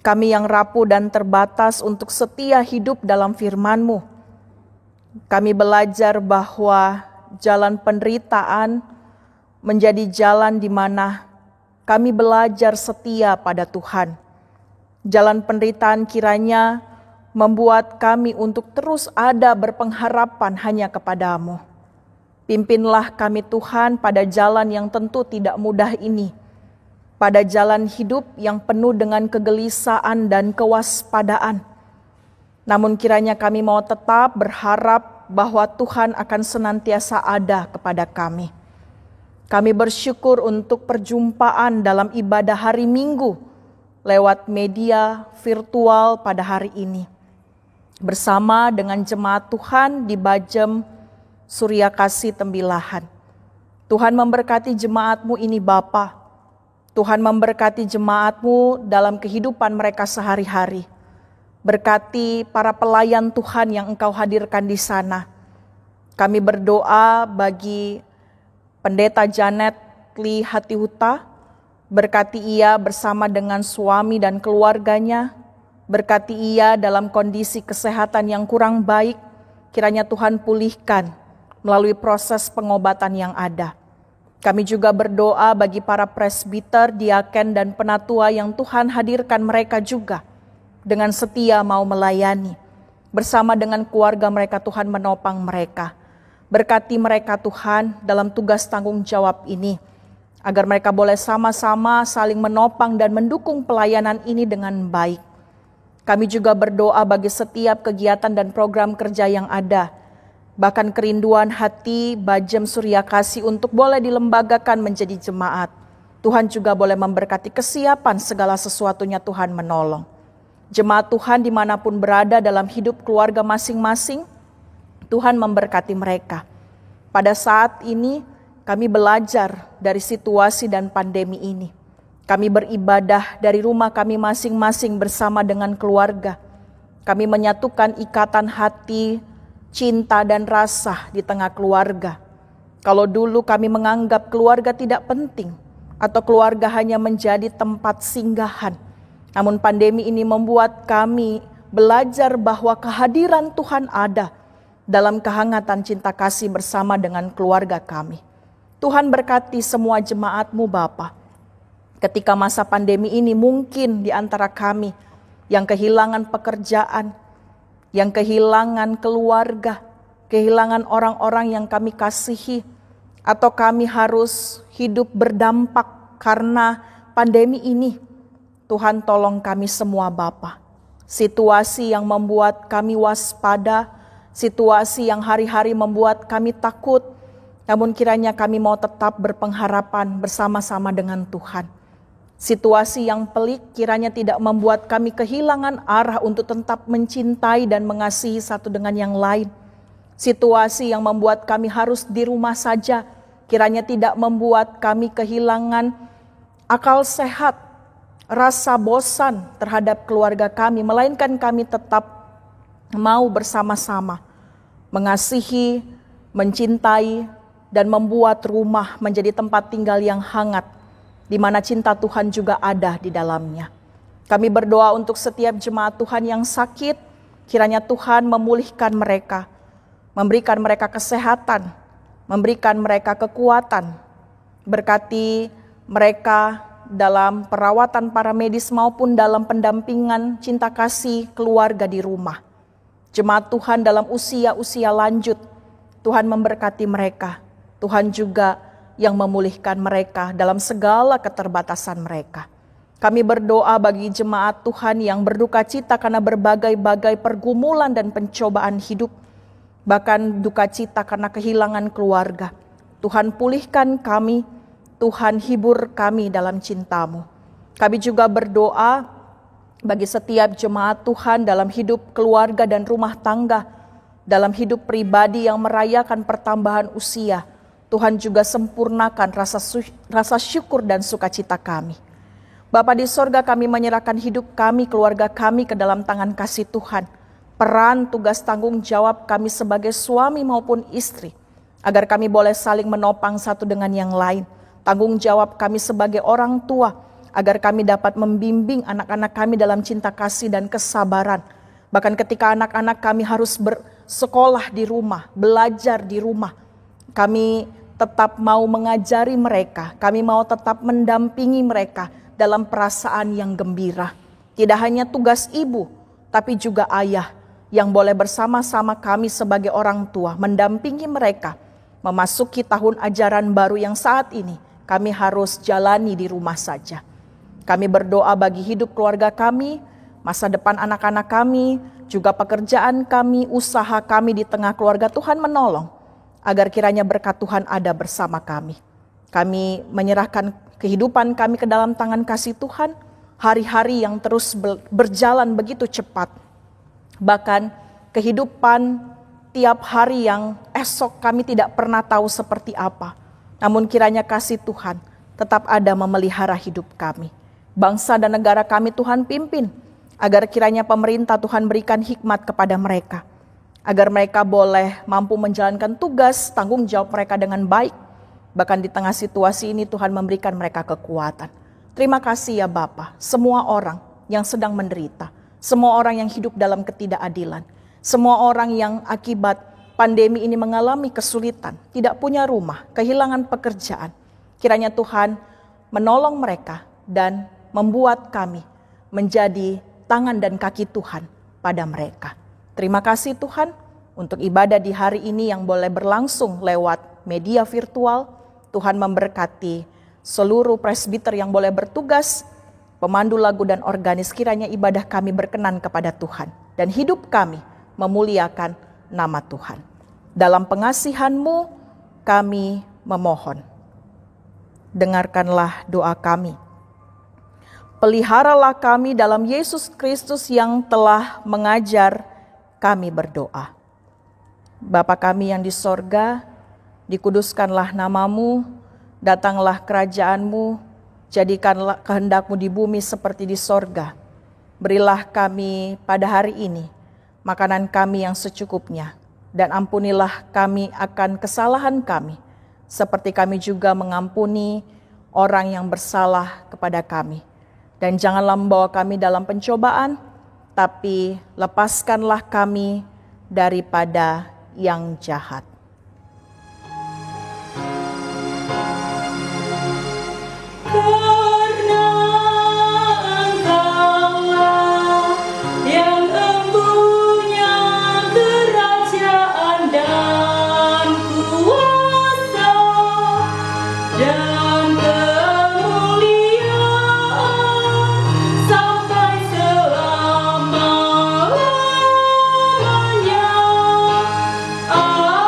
kami yang rapuh dan terbatas untuk setia hidup dalam firman-Mu. Kami belajar bahwa jalan penderitaan menjadi jalan di mana kami belajar setia pada Tuhan. Jalan penderitaan kiranya membuat kami untuk terus ada berpengharapan hanya kepadamu. Pimpinlah kami Tuhan pada jalan yang tentu tidak mudah ini, pada jalan hidup yang penuh dengan kegelisahan dan kewaspadaan. Namun kiranya kami mau tetap berharap bahwa Tuhan akan senantiasa ada kepada kami. Kami bersyukur untuk perjumpaan dalam ibadah hari Minggu lewat media virtual pada hari ini. Bersama dengan jemaat Tuhan di Bajem Surya Kasih Tembilahan. Tuhan memberkati jemaat-Mu ini Bapa. Tuhan memberkati jemaat-Mu dalam kehidupan mereka sehari-hari. Berkati para pelayan Tuhan yang Engkau hadirkan di sana. Kami berdoa bagi Pendeta Janet Lee Hatihuta, berkati ia bersama dengan suami dan keluarganya, berkati ia dalam kondisi kesehatan yang kurang baik, kiranya Tuhan pulihkan melalui proses pengobatan yang ada. Kami juga berdoa bagi para presbiter, diaken, dan penatua yang Tuhan hadirkan mereka juga, dengan setia mau melayani, bersama dengan keluarga mereka Tuhan menopang mereka. Berkati mereka Tuhan dalam tugas tanggung jawab ini, agar mereka boleh sama-sama saling menopang dan mendukung pelayanan ini dengan baik. Kami juga berdoa bagi setiap kegiatan dan program kerja yang ada, bahkan kerinduan hati Bajem Surya Kasih untuk boleh dilembagakan menjadi jemaat. Tuhan juga boleh memberkati kesiapan segala sesuatunya Tuhan menolong. Jemaat Tuhan dimanapun berada dalam hidup keluarga masing-masing, Tuhan memberkati mereka. Pada saat ini kami belajar dari situasi dan pandemi ini. Kami beribadah dari rumah kami masing-masing bersama dengan keluarga. Kami menyatukan ikatan hati, cinta dan rasa di tengah keluarga. Kalau dulu kami menganggap keluarga tidak penting atau keluarga hanya menjadi tempat singgahan. Namun pandemi ini membuat kami belajar bahwa kehadiran Tuhan ada dalam kehangatan cinta kasih bersama dengan keluarga kami. Tuhan berkati semua jemaat-Mu Bapa. Ketika masa pandemi ini mungkin di antara kami yang kehilangan pekerjaan, yang kehilangan keluarga, kehilangan orang-orang yang kami kasihi, atau kami harus hidup berdampak karena pandemi ini. Tuhan tolong kami semua Bapa. Situasi yang membuat kami waspada, situasi yang hari-hari membuat kami takut, namun kiranya kami mau tetap berpengharapan bersama-sama dengan Tuhan. Situasi yang pelik kiranya tidak membuat kami kehilangan arah untuk tetap mencintai dan mengasihi satu dengan yang lain. Situasi yang membuat kami harus di rumah saja, kiranya tidak membuat kami kehilangan akal sehat, rasa bosan terhadap keluarga kami, melainkan kami tetap mau bersama-sama mengasihi, mencintai, dan membuat rumah menjadi tempat tinggal yang hangat, di mana cinta Tuhan juga ada di dalamnya. Kami berdoa untuk setiap jemaat Tuhan yang sakit, kiranya Tuhan memulihkan mereka. memberikan mereka kesehatan, memberikan mereka kekuatan. Berkati mereka dalam perawatan para medis maupun dalam pendampingan cinta kasih keluarga di rumah. Jemaat Tuhan dalam usia-usia lanjut, Tuhan memberkati mereka. Tuhan juga yang memulihkan mereka dalam segala keterbatasan mereka. Kami berdoa bagi jemaat Tuhan yang berduka cita karena berbagai-bagai pergumulan dan pencobaan hidup, bahkan duka cita karena kehilangan keluarga. Tuhan pulihkan kami, Tuhan hibur kami dalam cinta-Mu. Kami juga berdoa bagi setiap jemaat Tuhan dalam hidup keluarga dan rumah tangga, dalam hidup pribadi yang merayakan pertambahan usia. Tuhan juga sempurnakan rasa syukur dan sukacita kami. Bapa di sorga, kami menyerahkan hidup kami, keluarga kami ke dalam tangan kasih Tuhan. Peran, tugas, tanggung jawab kami sebagai suami maupun istri, agar kami boleh saling menopang satu dengan yang lain. Tanggung jawab kami sebagai orang tua, agar kami dapat membimbing anak-anak kami dalam cinta kasih dan kesabaran. Bahkan ketika anak-anak kami harus bersekolah di rumah, belajar di rumah, kami tetap mau mengajari mereka, kami mau tetap mendampingi mereka dalam perasaan yang gembira. Tidak hanya tugas ibu, tapi juga ayah yang boleh bersama-sama kami sebagai orang tua mendampingi mereka memasuki tahun ajaran baru yang saat ini kami harus jalani di rumah saja. Kami berdoa bagi hidup keluarga kami, masa depan anak-anak kami, juga pekerjaan kami, usaha kami di tengah keluarga. Tuhan menolong agar kiranya berkat Tuhan ada bersama kami. Kami menyerahkan kehidupan kami ke dalam tangan kasih Tuhan. Hari-hari yang terus berjalan begitu cepat. Bahkan kehidupan tiap hari yang esok kami tidak pernah tahu seperti apa. Namun kiranya kasih Tuhan tetap ada memelihara hidup kami. Bangsa dan negara kami Tuhan pimpin, agar kiranya pemerintah Tuhan berikan hikmat kepada mereka, agar mereka boleh mampu menjalankan tugas, tanggung jawab mereka dengan baik. Bahkan di tengah situasi ini Tuhan memberikan mereka kekuatan. Terima kasih ya Bapa, semua orang yang sedang menderita, semua orang yang hidup dalam ketidakadilan, semua orang yang akibat pandemi ini mengalami kesulitan, tidak punya rumah, kehilangan pekerjaan. Kiranya Tuhan menolong mereka dan membuat kami menjadi tangan dan kaki Tuhan pada mereka. Terima kasih Tuhan untuk ibadah di hari ini yang boleh berlangsung lewat media virtual. Tuhan memberkati seluruh presbiter yang boleh bertugas, pemandu lagu dan organis. Kiranya ibadah kami berkenan kepada Tuhan dan hidup kami memuliakan nama Tuhan. Dalam pengasihan-Mu kami memohon. Dengarkanlah doa kami. Peliharalah kami dalam Yesus Kristus yang telah mengajar kami berdoa. Bapa kami yang di sorga, dikuduskanlah nama-Mu, datanglah kerajaan-Mu, jadikanlah kehendak-Mu di bumi seperti di sorga. Berilah kami pada hari ini makanan kami yang secukupnya, dan ampunilah kami akan kesalahan kami, seperti kami juga mengampuni orang yang bersalah kepada kami. Dan janganlah membawa kami dalam pencobaan, tapi lepaskanlah kami daripada yang jahat. Karena Engkaulah yang empunya kerajaan dan kuasa dan kemuliaan sampai selama-lamanya. Amin.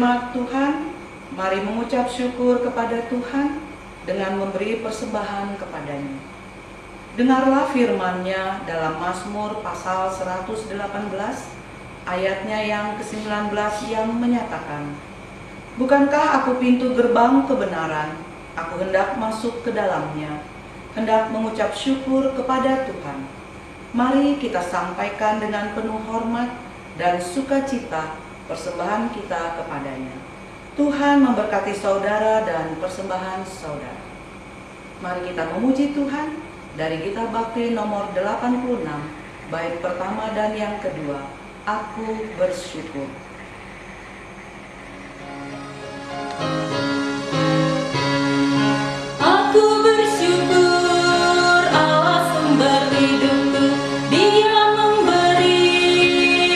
Jemaat Tuhan, mari mengucap syukur kepada Tuhan dengan memberi persembahan kepadanya. Dengarlah firman-Nya dalam Mazmur pasal 118, ayatnya yang ke-19 yang menyatakan, "Bukankah aku pintu gerbang kebenaran? Aku hendak masuk ke dalamnya, hendak mengucap syukur kepada Tuhan." Mari kita sampaikan dengan penuh hormat dan sukacita persembahan kita kepadanya. Tuhan memberkati saudara dan persembahan saudara. Mari kita memuji Tuhan dari Kitab Bakti nomor 86, bait pertama dan yang kedua, Aku Bersyukur. Aku bersyukur Allah sumber hidupku, Dia memberi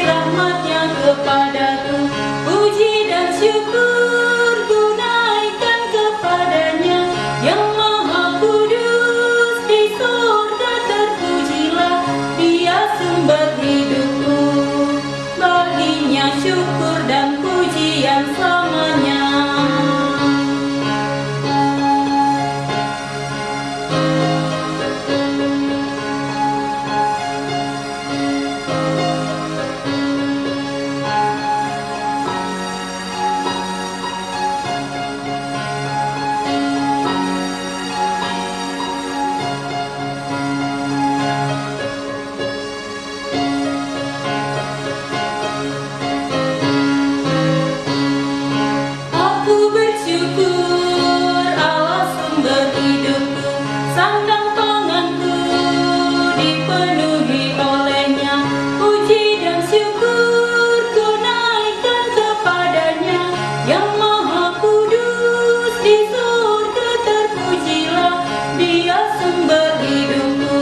rahmat-Nya kepadaku. Puji dan syukur ku naikkan kepadanya, Yang Maha Kudus di surga terpujilah. Dia sumber hidupku, baginya syukur dan pujian selamanya. Aku bersyukur Allah sumber hidupku, sandang panganku dipenuhi oleh-Nya. Puji dan syukur ku naikkan kepadanya, Yang Maha Kudus di surga terpujilah. Dia sumber hidupku,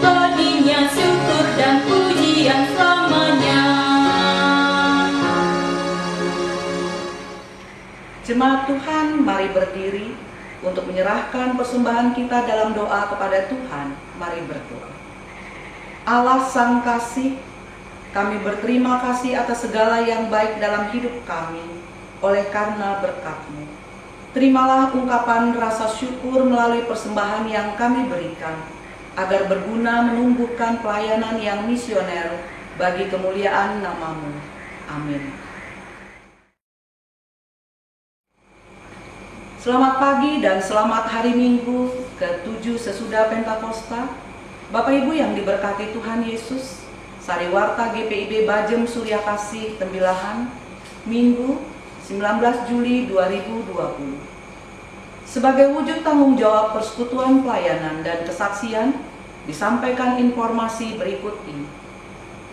baginya syukur dan pujian selamanya. Jemaat Tuhan, mari berdiri untuk menyerahkan persembahan kita dalam doa kepada Tuhan. Mari berdoa. Allah Sang Kasih, kami berterima kasih atas segala yang baik dalam hidup kami oleh karena berkat-Mu. Terimalah ungkapan rasa syukur melalui persembahan yang kami berikan, agar berguna menumbuhkan pelayanan yang misioner bagi kemuliaan nama-Mu. Amin. Selamat pagi dan selamat hari Minggu ke-7 sesudah Pentakosta. Bapak Ibu yang diberkati Tuhan Yesus, Sariwarta GPIB Bajem Suryakasih Tembilahan, Minggu 19 Juli 2020. Sebagai wujud tanggung jawab persekutuan pelayanan dan kesaksian, disampaikan informasi berikut ini.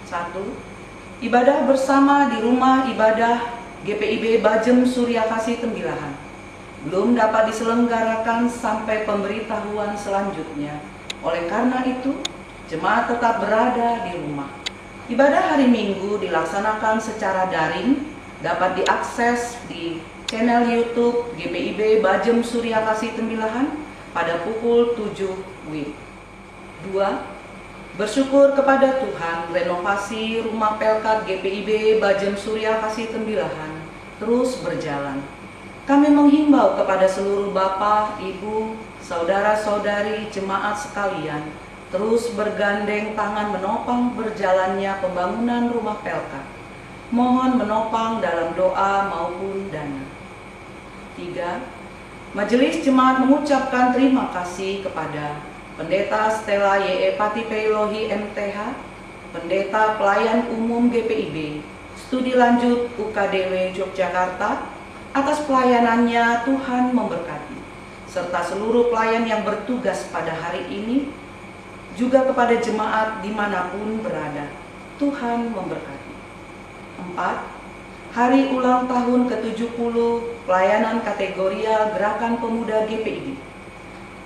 1. Ibadah bersama di rumah ibadah GPIB Bajem Suryakasih Tembilahan belum dapat diselenggarakan sampai pemberitahuan selanjutnya. Oleh karena itu, jemaat tetap berada di rumah. Ibadah hari Minggu dilaksanakan secara daring, dapat diakses di channel YouTube GPIB Bajem Suryakasih Tembilahan pada pukul 7 WIB. 2. Bersyukur kepada Tuhan, renovasi rumah pelkat GPIB Bajem Suryakasih Tembilahan terus berjalan. Kami menghimbau kepada seluruh Bapak, Ibu, Saudara-saudari, jemaat sekalian, terus bergandeng tangan menopang berjalannya pembangunan rumah pelkat. Mohon menopang dalam doa maupun dana. 3. Majelis Jemaat mengucapkan terima kasih kepada Pendeta Stella Y.E. Patipeilohi MTH, Pendeta Pelayan Umum GPIB, Studi Lanjut UKDW Yogyakarta, atas pelayanannya. Tuhan memberkati, serta seluruh pelayan yang bertugas pada hari ini, juga kepada jemaat dimanapun berada. Tuhan memberkati. 4. Hari ulang tahun ke-70 pelayanan kategorial Gerakan Pemuda GPIB.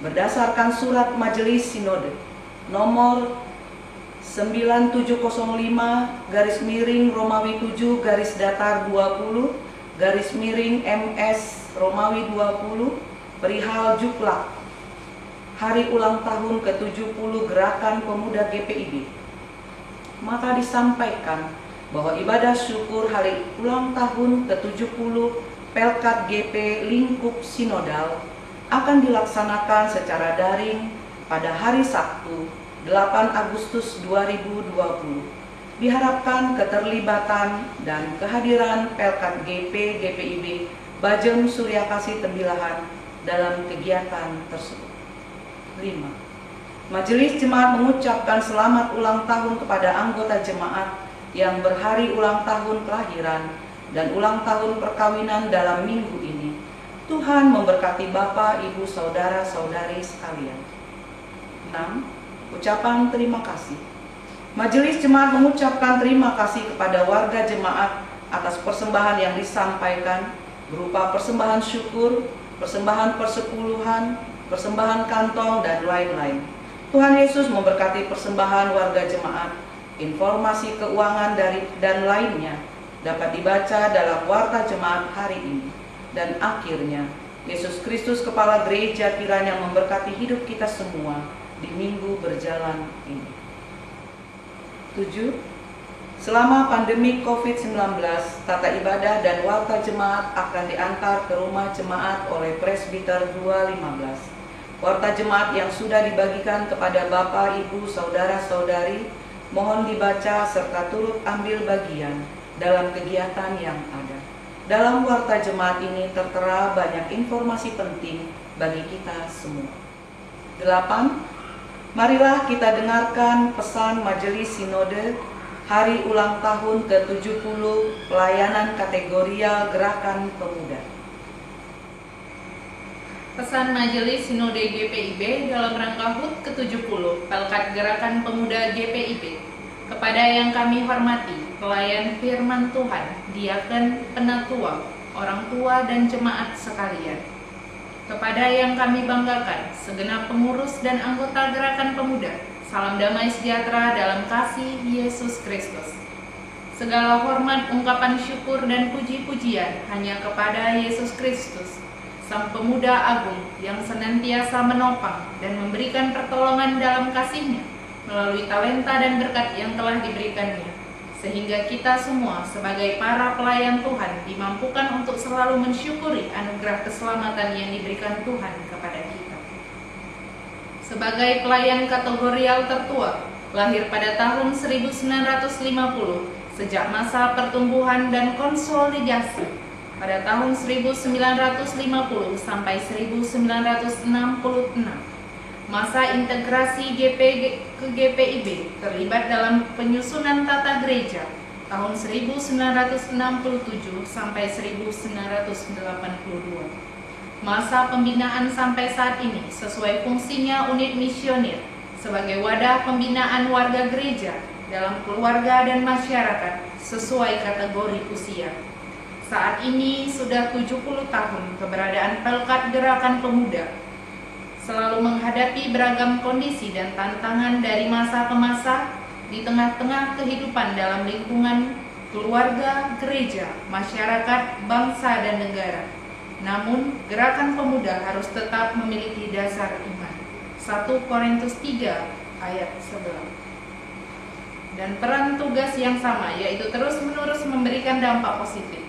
Berdasarkan surat Majelis Sinode nomor 9705-Romawi 7-20-MS Romawi 20 perihal Juklak hari ulang tahun ke-70 Gerakan Pemuda GPIB, maka disampaikan bahwa ibadah syukur hari ulang tahun ke-70 Pelkat GP Lingkup Sinodal akan dilaksanakan secara daring pada hari Sabtu 8 Agustus 2020. Diharapkan keterlibatan dan kehadiran Pelkat GP GPIB Bajem Suryakasih Tembilahan dalam kegiatan tersebut. 5. Majelis Jemaat mengucapkan selamat ulang tahun kepada anggota jemaat yang berhari ulang tahun kelahiran dan ulang tahun perkawinan dalam minggu ini. Tuhan memberkati Bapak, Ibu, Saudara-saudari sekalian. 6. Ucapan terima kasih. Majelis Jemaat mengucapkan terima kasih kepada warga jemaat atas persembahan yang disampaikan berupa persembahan syukur, persembahan persepuluhan, persembahan kantong, dan lain-lain. Tuhan Yesus memberkati persembahan warga jemaat. Informasi keuangan dan lainnya dapat dibaca dalam warta jemaat hari ini. Dan akhirnya, Yesus Kristus Kepala Gereja kiranya memberkati hidup kita semua di minggu berjalan ini. 7. Selama pandemi COVID-19, tata ibadah dan warta jemaat akan diantar ke rumah jemaat oleh Presbiter 215. Warta jemaat yang sudah dibagikan kepada Bapak, Ibu, Saudara-saudari mohon dibaca serta turut ambil bagian dalam kegiatan yang ada. Dalam warta jemaat ini tertera banyak informasi penting bagi kita semua. 8. Marilah kita dengarkan pesan Majelis Sinode Hari Ulang Tahun ke-70 Pelayanan Kategorial Gerakan Pemuda. Pesan Majelis Sinode GPIB dalam rangka HUT ke-70 Pelkat Gerakan Pemuda GPIB. Kepada yang kami hormati, pelayan firman Tuhan, diaken, penatua, orang tua dan jemaat sekalian. Kepada yang kami banggakan, segenap pengurus dan anggota Gerakan Pemuda, salam damai sejahtera dalam kasih Yesus Kristus. Segala hormat, ungkapan syukur dan puji-pujian hanya kepada Yesus Kristus, Sang Pemuda Agung yang senantiasa menopang dan memberikan pertolongan dalam kasih-Nya melalui talenta dan berkat yang telah diberikannya, sehingga kita semua sebagai para pelayan Tuhan dimampukan untuk selalu mensyukuri anugerah keselamatan yang diberikan Tuhan kepada kita. Sebagai pelayan kategorial tertua, lahir pada tahun 1950, sejak masa pertumbuhan dan konsolidasi pada tahun 1950 sampai 1966, masa integrasi ke GPIB terlibat dalam penyusunan tata gereja tahun 1967 sampai 1982. Masa pembinaan sampai saat ini sesuai fungsinya unit misionir sebagai wadah pembinaan warga gereja dalam keluarga dan masyarakat sesuai kategori usia. Saat ini sudah 70 tahun keberadaan Pelkat Gerakan Pemuda, selalu menghadapi beragam kondisi dan tantangan dari masa ke masa di tengah-tengah kehidupan dalam lingkungan keluarga, gereja, masyarakat, bangsa, dan negara. Namun, Gerakan Pemuda harus tetap memiliki dasar iman. 1 Korintus 3 ayat 11. Dan peran tugas yang sama, yaitu terus-menerus memberikan dampak positif,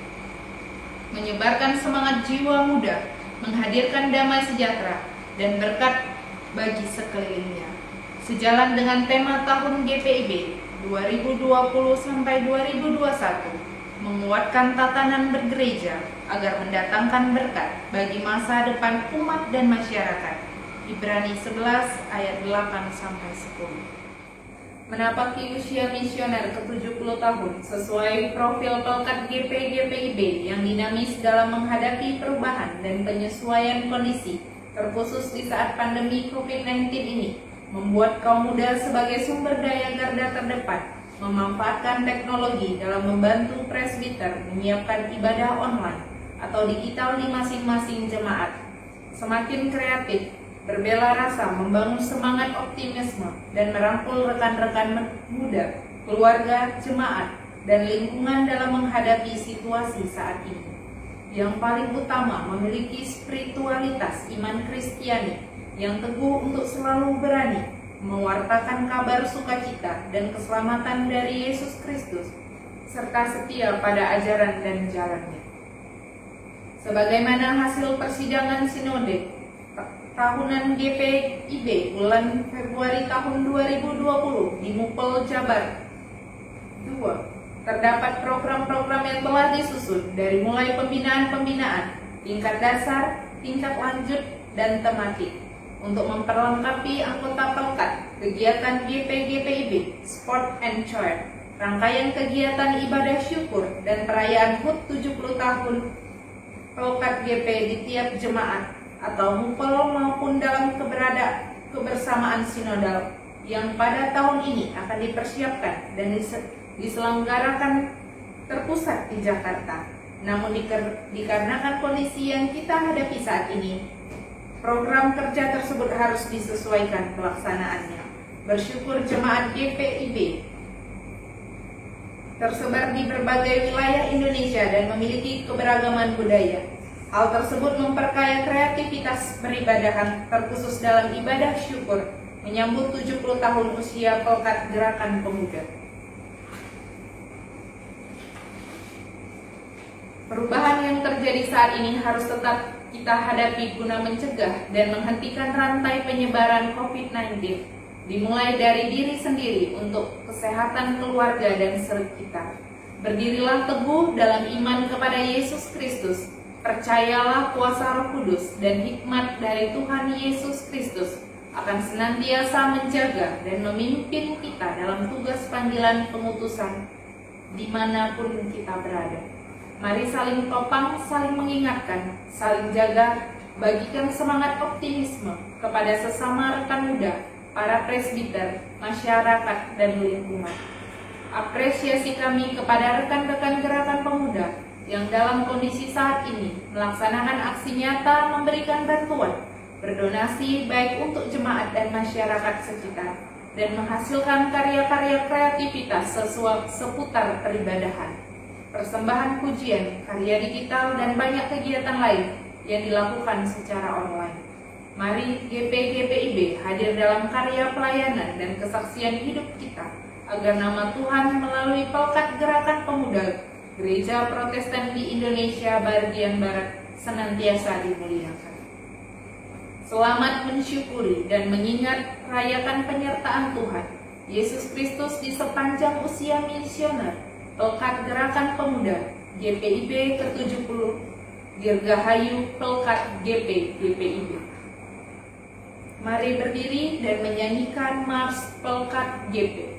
menyebarkan semangat jiwa muda, menghadirkan damai sejahtera dan berkat bagi sekelilingnya. Sejalan dengan tema tahun GPIB 2020 sampai 2021, menguatkan tatanan bergereja agar mendatangkan berkat bagi masa depan umat dan masyarakat. Ibrani 11 ayat 8 sampai 10. Menapaki usia misioner ke-70 tahun sesuai profil Pelkat GPIB yang dinamis dalam menghadapi perubahan dan penyesuaian kondisi, terkhusus di saat pandemi COVID-19 ini, membuat kaum muda sebagai sumber daya garda terdepan, memanfaatkan teknologi dalam membantu presbiter menyiapkan ibadah online atau digital di masing-masing jemaat. Semakin kreatif, berbela rasa membangun semangat optimisme dan merangkul rekan-rekan muda, keluarga, jemaat, dan lingkungan dalam menghadapi situasi saat ini. Yang paling utama memiliki spiritualitas iman Kristiani yang teguh untuk selalu berani mewartakan kabar sukacita dan keselamatan dari Yesus Kristus serta setia pada ajaran dan jalannya. Sebagaimana hasil persidangan sinode tahunan GPIB bulan Februari tahun 2020 di Mupel Jabar 2, terdapat program-program yang telah disusun dari mulai pembinaan-pembinaan, tingkat dasar, tingkat lanjut, dan tematik untuk memperlengkapi anggota Pelkat, kegiatan GPIB, Sport and Choir, rangkaian kegiatan ibadah syukur, dan perayaan HUT 70 tahun Pelkat GP di tiap jemaat atau mupel maupun dalam kebersamaan sinodal yang pada tahun ini akan dipersiapkan dan diselenggarakan terpusat di Jakarta. Namun dikarenakan kondisi yang kita hadapi saat ini, program kerja tersebut harus disesuaikan pelaksanaannya. Bersyukur jemaat GPIB tersebar di berbagai wilayah Indonesia dan memiliki keberagaman budaya. Hal tersebut memperkaya kreativitas peribadahan, terkhusus dalam ibadah syukur menyambut 70 tahun usia Pelkat Gerakan Pemuda. Perubahan yang terjadi saat ini harus tetap kita hadapi guna mencegah dan menghentikan rantai penyebaran COVID-19, dimulai dari diri sendiri untuk kesehatan keluarga dan sekitar. Berdirilah teguh dalam iman kepada Yesus Kristus. Percayalah kuasa Roh Kudus dan hikmat dari Tuhan Yesus Kristus akan senantiasa menjaga dan memimpin kita dalam tugas panggilan pengutusan dimanapun kita berada. Mari saling topang, saling mengingatkan, saling jaga, bagikan semangat optimisme kepada sesama rekan muda, para presbiter, masyarakat, dan lingkungan. Apresiasi kami kepada rekan-rekan Gerakan Pemuda yang dalam kondisi saat ini melaksanakan aksi nyata memberikan bantuan, berdonasi baik untuk jemaat dan masyarakat sekitar, dan menghasilkan karya-karya kreativitas seputar peribadahan, persembahan pujian, karya digital, dan banyak kegiatan lain yang dilakukan secara online. Mari GPIB hadir dalam karya pelayanan dan kesaksian hidup kita, agar nama Tuhan melalui Pelkat Gerakan Pemuda Gereja Protestan di Indonesia bagian Barat senantiasa dimuliakan. Selamat mensyukuri dan mengingat rayakan penyertaan Tuhan Yesus Kristus di sepanjang usia misioner Pelkat Gerakan Pemuda GPIB ke-70 Dirgahayu Pelkat GPIB. Mari berdiri dan menyanyikan Mars Pelkat GP.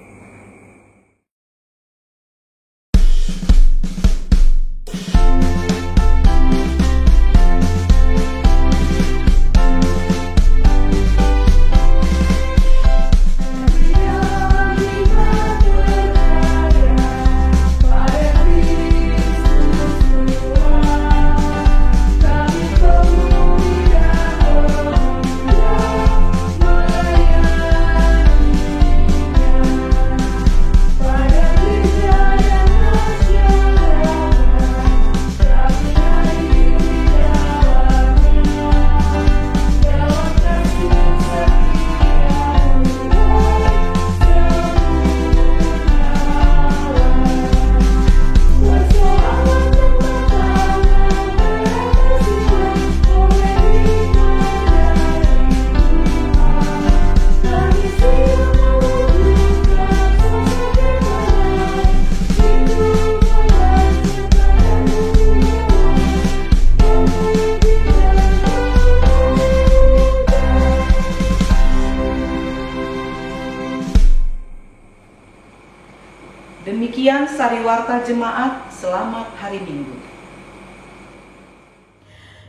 Demikian sariwarta jemaat, selamat hari Minggu.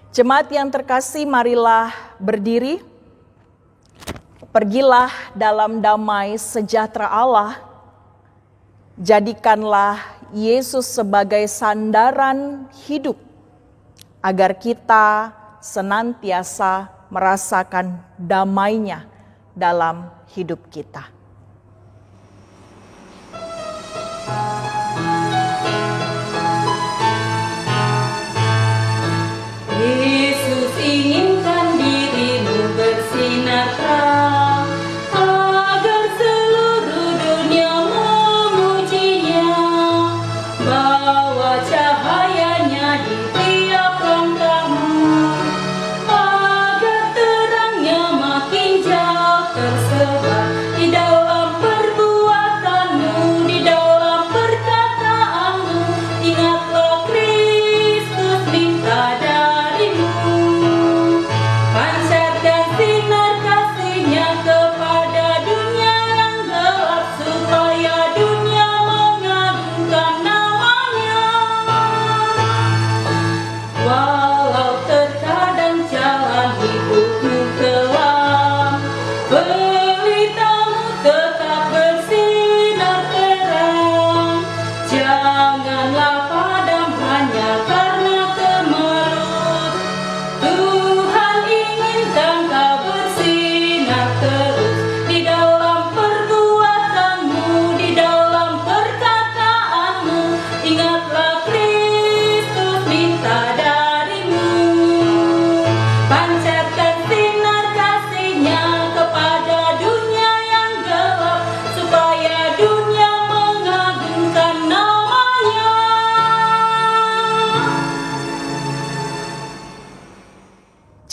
Jemaat yang terkasih, marilah berdiri. Pergilah dalam damai sejahtera Allah. Jadikanlah Yesus sebagai sandaran hidup, agar kita senantiasa merasakan damai-Nya dalam hidup kita. Yesus inginkan dirimu bersinar terang, agar seluruh dunia memujinya.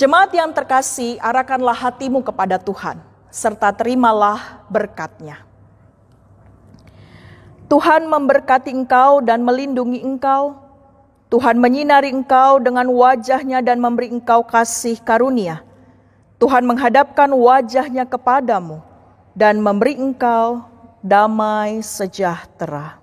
Jemaat yang terkasih, arahkanlah hatimu kepada Tuhan, serta terimalah berkat-Nya. Tuhan memberkati engkau dan melindungi engkau. Tuhan menyinari engkau dengan wajah-Nya dan memberi engkau kasih karunia. Tuhan menghadapkan wajah-Nya kepadamu dan memberi engkau damai sejahtera.